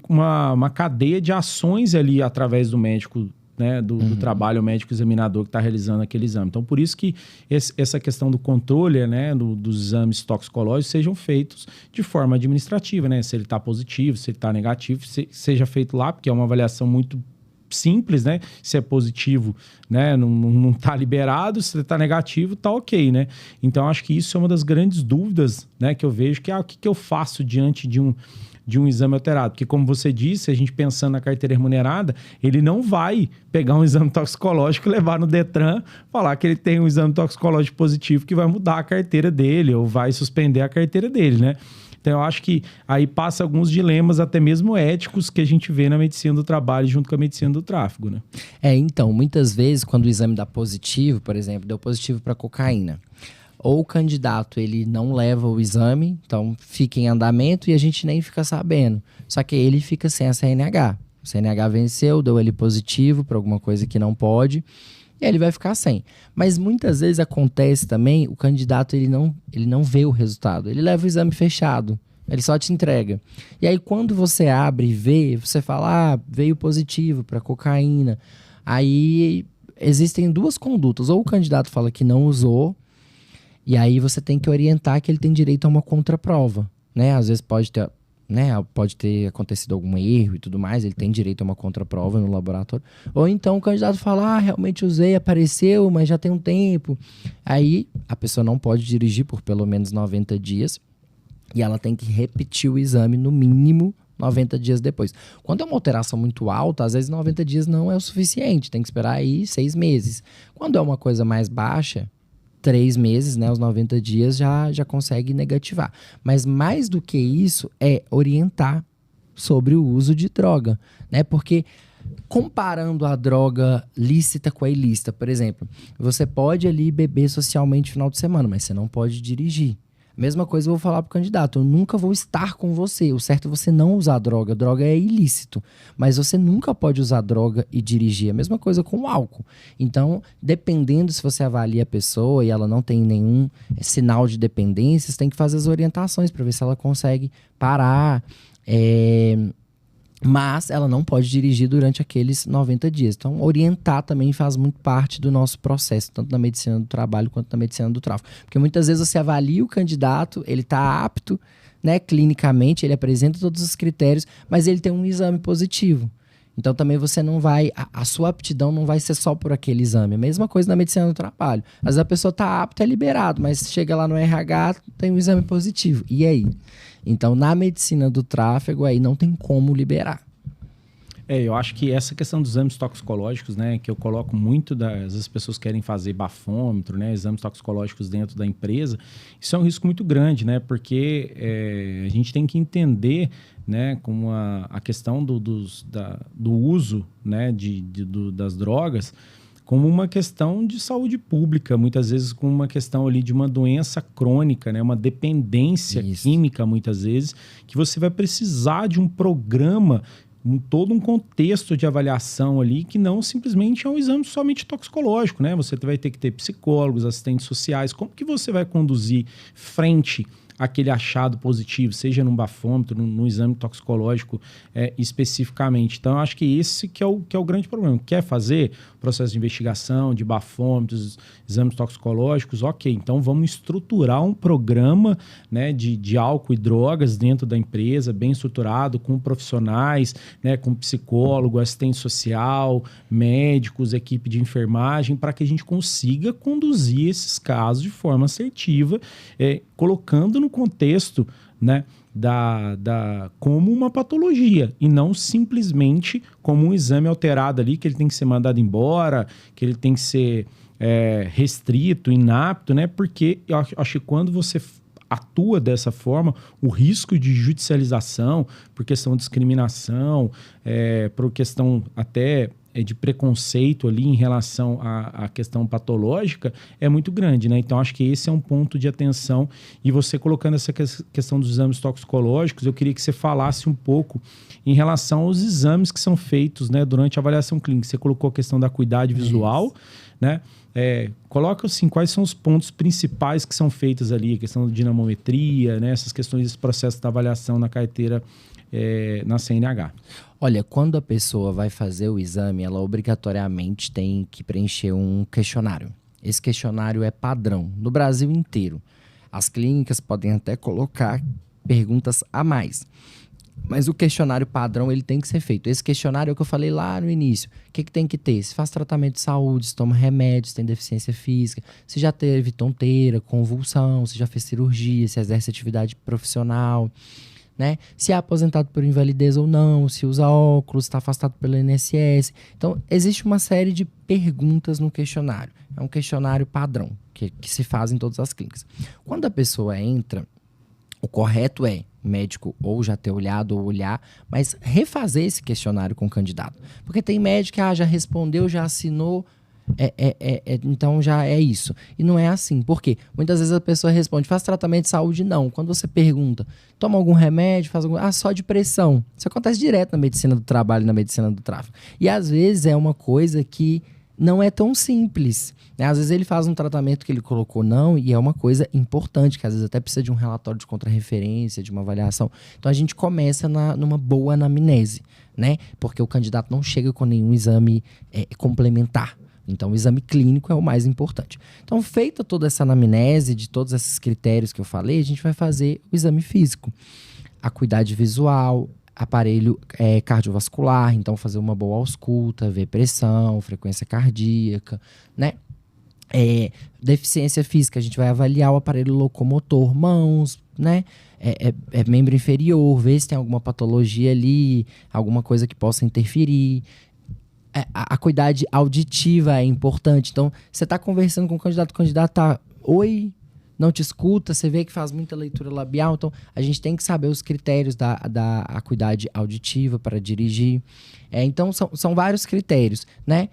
uma cadeia de ações ali através do médico, né, do trabalho, o médico examinador que está realizando aquele exame. Então, por isso que essa questão do controle, né, dos exames toxicológicos sejam feitos de forma administrativa, né? Se ele está positivo, se ele está negativo, seja feito lá, porque é uma avaliação muito simples, né? Se é positivo, né, não está liberado, se está negativo, está ok, né? Então, acho que isso é uma das grandes dúvidas, né, que eu vejo, que o que eu faço diante de um exame alterado? Porque, como você disse, a gente pensando na carteira remunerada, ele não vai pegar um exame toxicológico e levar no Detran, falar que ele tem um exame toxicológico positivo que vai mudar a carteira dele ou vai suspender a carteira dele, né? Então, eu acho que aí passa alguns dilemas, até mesmo éticos, que a gente vê na medicina do trabalho junto com a medicina do tráfego, né? Então, muitas vezes, quando o exame dá positivo, por exemplo, deu positivo para cocaína, ou o candidato ele não leva o exame, então fica em andamento e a gente nem fica sabendo. Só que ele fica sem a CNH. O CNH venceu, deu ele positivo para alguma coisa que não pode, e ele vai ficar sem. Mas muitas vezes acontece também, o candidato ele não vê o resultado. Ele leva o exame fechado, ele só te entrega. E aí quando você abre e vê, você fala, veio positivo para cocaína. Aí existem duas condutas. Ou o candidato fala que não usou, e aí você tem que orientar que ele tem direito a uma contraprova, né? Às vezes pode ter acontecido algum erro e tudo mais, ele tem direito a uma contraprova no laboratório. Ou então o candidato fala, realmente usei, apareceu, mas já tem um tempo. Aí a pessoa não pode dirigir por pelo menos 90 dias e ela tem que repetir o exame no mínimo 90 dias depois. Quando é uma alteração muito alta, às vezes 90 dias não é o suficiente, tem que esperar aí 6 meses. Quando é uma coisa mais baixa, 3 meses, né, os 90 dias já consegue negativar. Mas mais do que isso é orientar sobre o uso de droga, né? Porque comparando a droga lícita com a ilícita, por exemplo, você pode ali beber socialmente no final de semana, mas você não pode dirigir. Mesma coisa eu vou falar pro candidato, eu nunca vou estar com você. O certo é você não usar droga. Droga é ilícito, mas você nunca pode usar droga e dirigir. A mesma coisa com o álcool. Então, dependendo se você avalia a pessoa e ela não tem nenhum sinal de dependência, você tem que fazer as orientações para ver se ela consegue parar. Mas ela não pode dirigir durante aqueles 90 dias. Então, orientar também faz muito parte do nosso processo, tanto na medicina do trabalho quanto na medicina do tráfico. Porque muitas vezes você avalia o candidato, ele está apto, né, clinicamente, ele apresenta todos os critérios, mas ele tem um exame positivo. Então, também você não vai... A sua aptidão não vai ser só por aquele exame. A mesma coisa na medicina do trabalho. Às vezes a pessoa está apta, é liberado, mas chega lá no RH, tem um exame positivo. E aí? Então, na medicina do tráfego, aí não tem como liberar. Eu acho que essa questão dos exames toxicológicos, né, que eu coloco muito as pessoas querem fazer bafômetro, né, exames toxicológicos dentro da empresa, isso é um risco muito grande, né, porque a gente tem que entender, né, como a questão do uso, né, das drogas como uma questão de saúde pública, muitas vezes com uma questão ali de uma doença crônica, né? Uma dependência química, muitas vezes, que você vai precisar de um programa, todo um contexto de avaliação ali, que não simplesmente é um exame somente toxicológico, né? Você vai ter que ter psicólogos, assistentes sociais, como que você vai conduzir frente aquele achado positivo, seja num bafômetro, num exame toxicológico especificamente. Então, eu acho que esse que é o grande problema. Quer fazer processo de investigação, de bafômetros, exames toxicológicos? Ok, então vamos estruturar um programa, né, de álcool e drogas dentro da empresa, bem estruturado, com profissionais, né, com psicólogo, assistente social, médicos, equipe de enfermagem, para que a gente consiga conduzir esses casos de forma assertiva, colocando no contexto, né, como uma patologia e não simplesmente como um exame alterado ali, que ele tem que ser mandado embora, que ele tem que ser restrito, inapto, né? Porque eu acho que quando você atua dessa forma, o risco de judicialização por questão de discriminação, por questão até de preconceito ali em relação à questão patológica é muito grande, né? Então, acho que esse é um ponto de atenção. E você colocando essa questão dos exames toxicológicos, eu queria que você falasse um pouco em relação aos exames que são feitos, né, durante a avaliação clínica. Você colocou a questão da acuidade visual, né? Coloca assim, quais são os pontos principais que são feitos ali, a questão da dinamometria, né? Essas questões desse processo da avaliação na carteira na CNH. Olha, quando a pessoa vai fazer o exame, ela obrigatoriamente tem que preencher um questionário. Esse questionário é padrão no Brasil inteiro. As clínicas podem até colocar perguntas a mais. Mas o questionário padrão, ele tem que ser feito. Esse questionário é o que eu falei lá no início. O que tem que ter? Se faz tratamento de saúde, se toma remédios, se tem deficiência física, se já teve tonteira, convulsão, se já fez cirurgia, se exerce atividade profissional, né? Se é aposentado por invalidez ou não, se usa óculos, está afastado pelo INSS. Então, existe uma série de perguntas no questionário. É um questionário padrão que se faz em todas as clínicas. Quando a pessoa entra, o correto é o médico ou já ter olhado ou olhar, mas refazer esse questionário com o candidato. Porque tem médico que já respondeu, já assinou, então já é isso. E não é assim. Por quê? Muitas vezes a pessoa responde, faz tratamento de saúde? Não. Quando você pergunta, toma algum remédio? Faz algum... só de pressão. Isso acontece direto na medicina do trabalho e na medicina do tráfico. E às vezes é uma coisa que não é tão simples, né? Às vezes ele faz um tratamento que ele colocou não, e é uma coisa importante, que às vezes até precisa de um relatório de contrarreferência, de uma avaliação. Então a gente começa numa boa anamnese, né? Porque o candidato não chega com nenhum exame complementar. Então o exame clínico é o mais importante. Então, feita toda essa anamnese de todos esses critérios que eu falei, a gente vai fazer o exame físico. Acuidade visual, aparelho cardiovascular, então fazer uma boa ausculta, ver pressão, frequência cardíaca, né? Deficiência física, a gente vai avaliar o aparelho locomotor, mãos, né? Membro inferior, ver se tem alguma patologia ali, alguma coisa que possa interferir. A acuidade auditiva é importante. Então, você está conversando com o candidato tá, oi, não te escuta, você vê que faz muita leitura labial. Então, a gente tem que saber os critérios da acuidade auditiva para dirigir. Então, são vários critérios, né?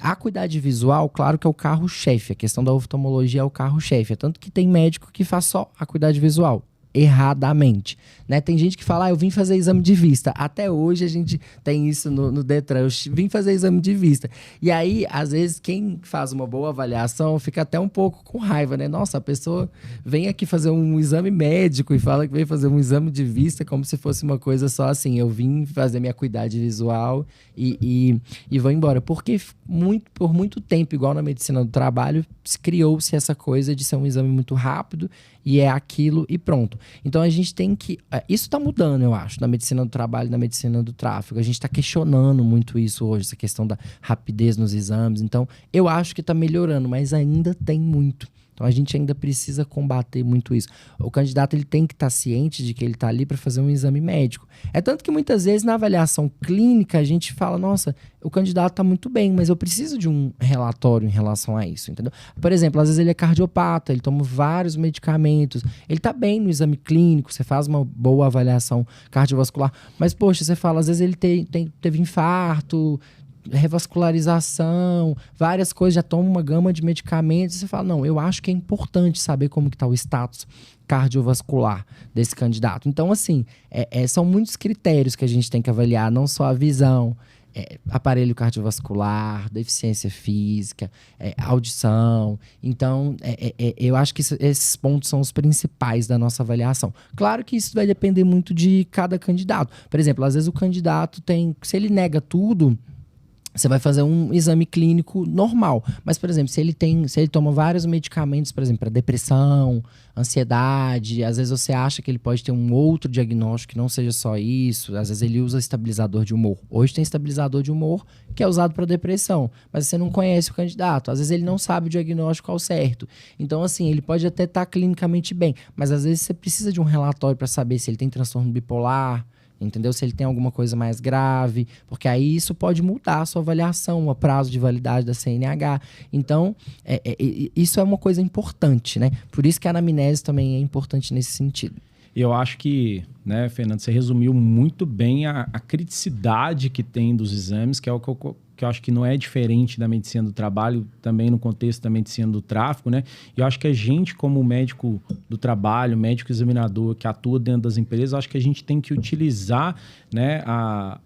A acuidade visual, claro que é o carro-chefe. A questão da oftalmologia é o carro-chefe. É tanto que tem médico que faz só acuidade visual. Erradamente, né? Tem gente que fala, eu vim fazer exame de vista. Até hoje a gente tem isso no Detran, eu vim fazer exame de vista. E aí, às vezes, quem faz uma boa avaliação fica até um pouco com raiva, né? Nossa, a pessoa vem aqui fazer um exame médico e fala que veio fazer um exame de vista como se fosse uma coisa só assim, eu vim fazer minha acuidade visual e vou embora. Porque por muito tempo, igual na medicina do trabalho, criou-se essa coisa de ser um exame muito rápido e é aquilo e pronto. Então a gente tem que... Isso está mudando, eu acho, na medicina do trabalho e na medicina do tráfego. A gente está questionando muito isso hoje, essa questão da rapidez nos exames. Então eu acho que está melhorando, mas ainda tem muito. Então a gente ainda precisa combater muito isso. O candidato ele tem que estar ciente de que ele está ali para fazer um exame médico. É tanto que muitas vezes na avaliação clínica a gente fala, nossa, o candidato está muito bem, mas eu preciso de um relatório em relação a isso, entendeu? Por exemplo, às vezes ele é cardiopata, ele toma vários medicamentos, ele está bem no exame clínico, você faz uma boa avaliação cardiovascular, mas poxa, você fala, às vezes ele teve infarto, revascularização, várias coisas, já toma uma gama de medicamentos, e você fala, não, eu acho que é importante saber como que está o status cardiovascular desse candidato. Então, assim, são muitos critérios que a gente tem que avaliar, não só a visão, aparelho cardiovascular, deficiência física, audição. Então, eu acho que esses pontos são os principais da nossa avaliação. Claro que isso vai depender muito de cada candidato. Por exemplo, às vezes o candidato se ele nega tudo, você vai fazer um exame clínico normal. Mas, por exemplo, se ele toma vários medicamentos, por exemplo, para depressão, ansiedade, às vezes você acha que ele pode ter um outro diagnóstico que não seja só isso. Às vezes ele usa estabilizador de humor. Hoje tem estabilizador de humor que é usado para depressão, mas você não conhece o candidato. Às vezes ele não sabe o diagnóstico ao certo. Então, assim, ele pode até estar clinicamente bem, mas às vezes você precisa de um relatório para saber se ele tem transtorno bipolar, entendeu? Se ele tem alguma coisa mais grave, porque aí isso pode mudar a sua avaliação, o prazo de validade da CNH. Então, isso é uma coisa importante, né? Por isso que a anamnese também é importante nesse sentido. Eu acho que, né, Fernando, você resumiu muito bem a criticidade que tem dos exames, que é o que eu acho que não é diferente da medicina do trabalho, também no contexto da medicina do tráfico, né? E eu acho que a gente, como médico do trabalho, médico examinador que atua dentro das empresas, acho que a gente tem que utilizar, né, a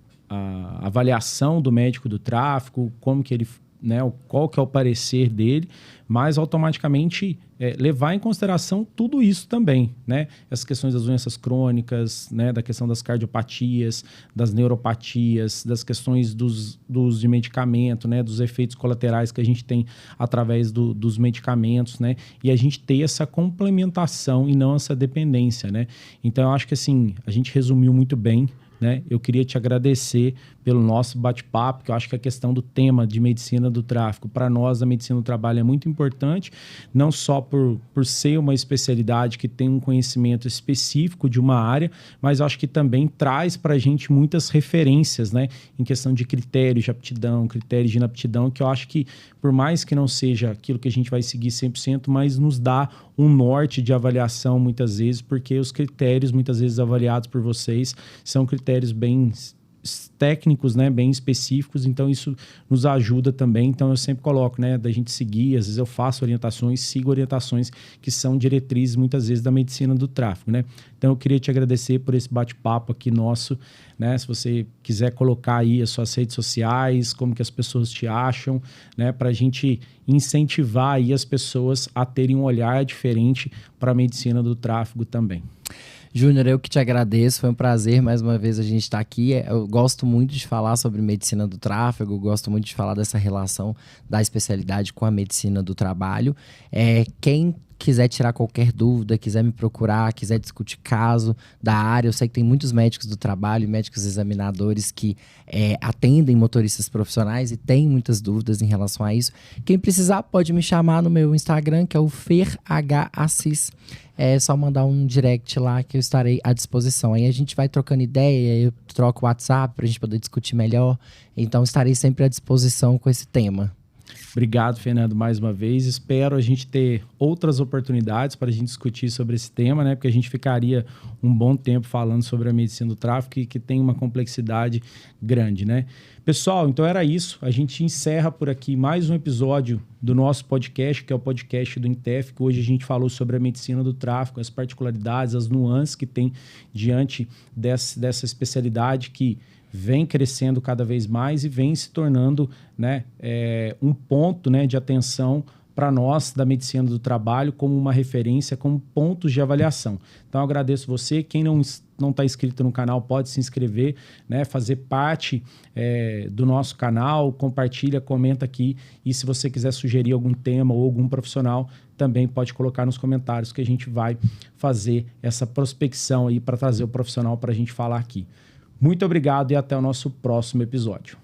avaliação do médico do tráfico, como que ele, né, qual que é o parecer dele, mas automaticamente levar em consideração tudo isso também, né? Essas questões das doenças crônicas, né? Da questão das cardiopatias, das neuropatias, das questões dos de medicamento, né? Dos efeitos colaterais que a gente tem através dos medicamentos, né? E a gente ter essa complementação e não essa dependência, né? Então, eu acho que assim, a gente resumiu muito bem, né? Eu queria te agradecer pelo nosso bate-papo, que eu acho que a questão do tema de medicina do tráfico, para nós, a medicina do trabalho é muito importante, não só por ser uma especialidade que tem um conhecimento específico de uma área, mas eu acho que também traz para a gente muitas referências, né? Em questão de critérios de aptidão, critérios de inaptidão, que eu acho que, por mais que não seja aquilo que a gente vai seguir 100%, mas nos dá um norte de avaliação muitas vezes, porque os critérios muitas vezes avaliados por vocês são critérios bem técnicos, né, bem específicos, então isso nos ajuda também. Então eu sempre coloco, né, da gente seguir, às vezes eu faço orientações, sigo orientações que são diretrizes muitas vezes da medicina do tráfico, né? Então eu queria te agradecer por esse bate-papo aqui nosso, né? Se você quiser colocar aí as suas redes sociais, como que as pessoas te acham, né, para a gente incentivar aí as pessoas a terem um olhar diferente para a medicina do tráfego também. Júnior, eu que te agradeço, foi um prazer mais uma vez a gente estar aqui. Eu gosto muito de falar sobre medicina do tráfego, gosto muito de falar dessa relação da especialidade com a medicina do trabalho. Quem quiser tirar qualquer dúvida, quiser me procurar, quiser discutir caso da área, eu sei que tem muitos médicos do trabalho, médicos examinadores que atendem motoristas profissionais e tem muitas dúvidas em relação a isso. Quem precisar pode me chamar no meu Instagram, que é o FerHAssis. É só mandar um direct lá que eu estarei à disposição. Aí a gente vai trocando ideia, eu troco o WhatsApp pra gente poder discutir melhor. Então estarei sempre à disposição com esse tema. Obrigado, Fernando, mais uma vez. Espero a gente ter outras oportunidades para a gente discutir sobre esse tema, né? Porque a gente ficaria um bom tempo falando sobre a medicina do tráfico e que tem uma complexidade grande, né? Pessoal, então era isso. A gente encerra por aqui mais um episódio do nosso podcast, que é o podcast do Intef, que hoje a gente falou sobre a medicina do tráfico, as particularidades, as nuances que tem diante dessa especialidade que vem crescendo cada vez mais e vem se tornando, né, um ponto, né, de atenção para nós da medicina do trabalho como uma referência, como pontos de avaliação. Então, eu agradeço você. Quem não está inscrito no canal pode se inscrever, né, fazer parte do nosso canal, compartilha, comenta aqui. E se você quiser sugerir algum tema ou algum profissional, também pode colocar nos comentários que a gente vai fazer essa prospecção aí para trazer o profissional para a gente falar aqui. Muito obrigado e até o nosso próximo episódio.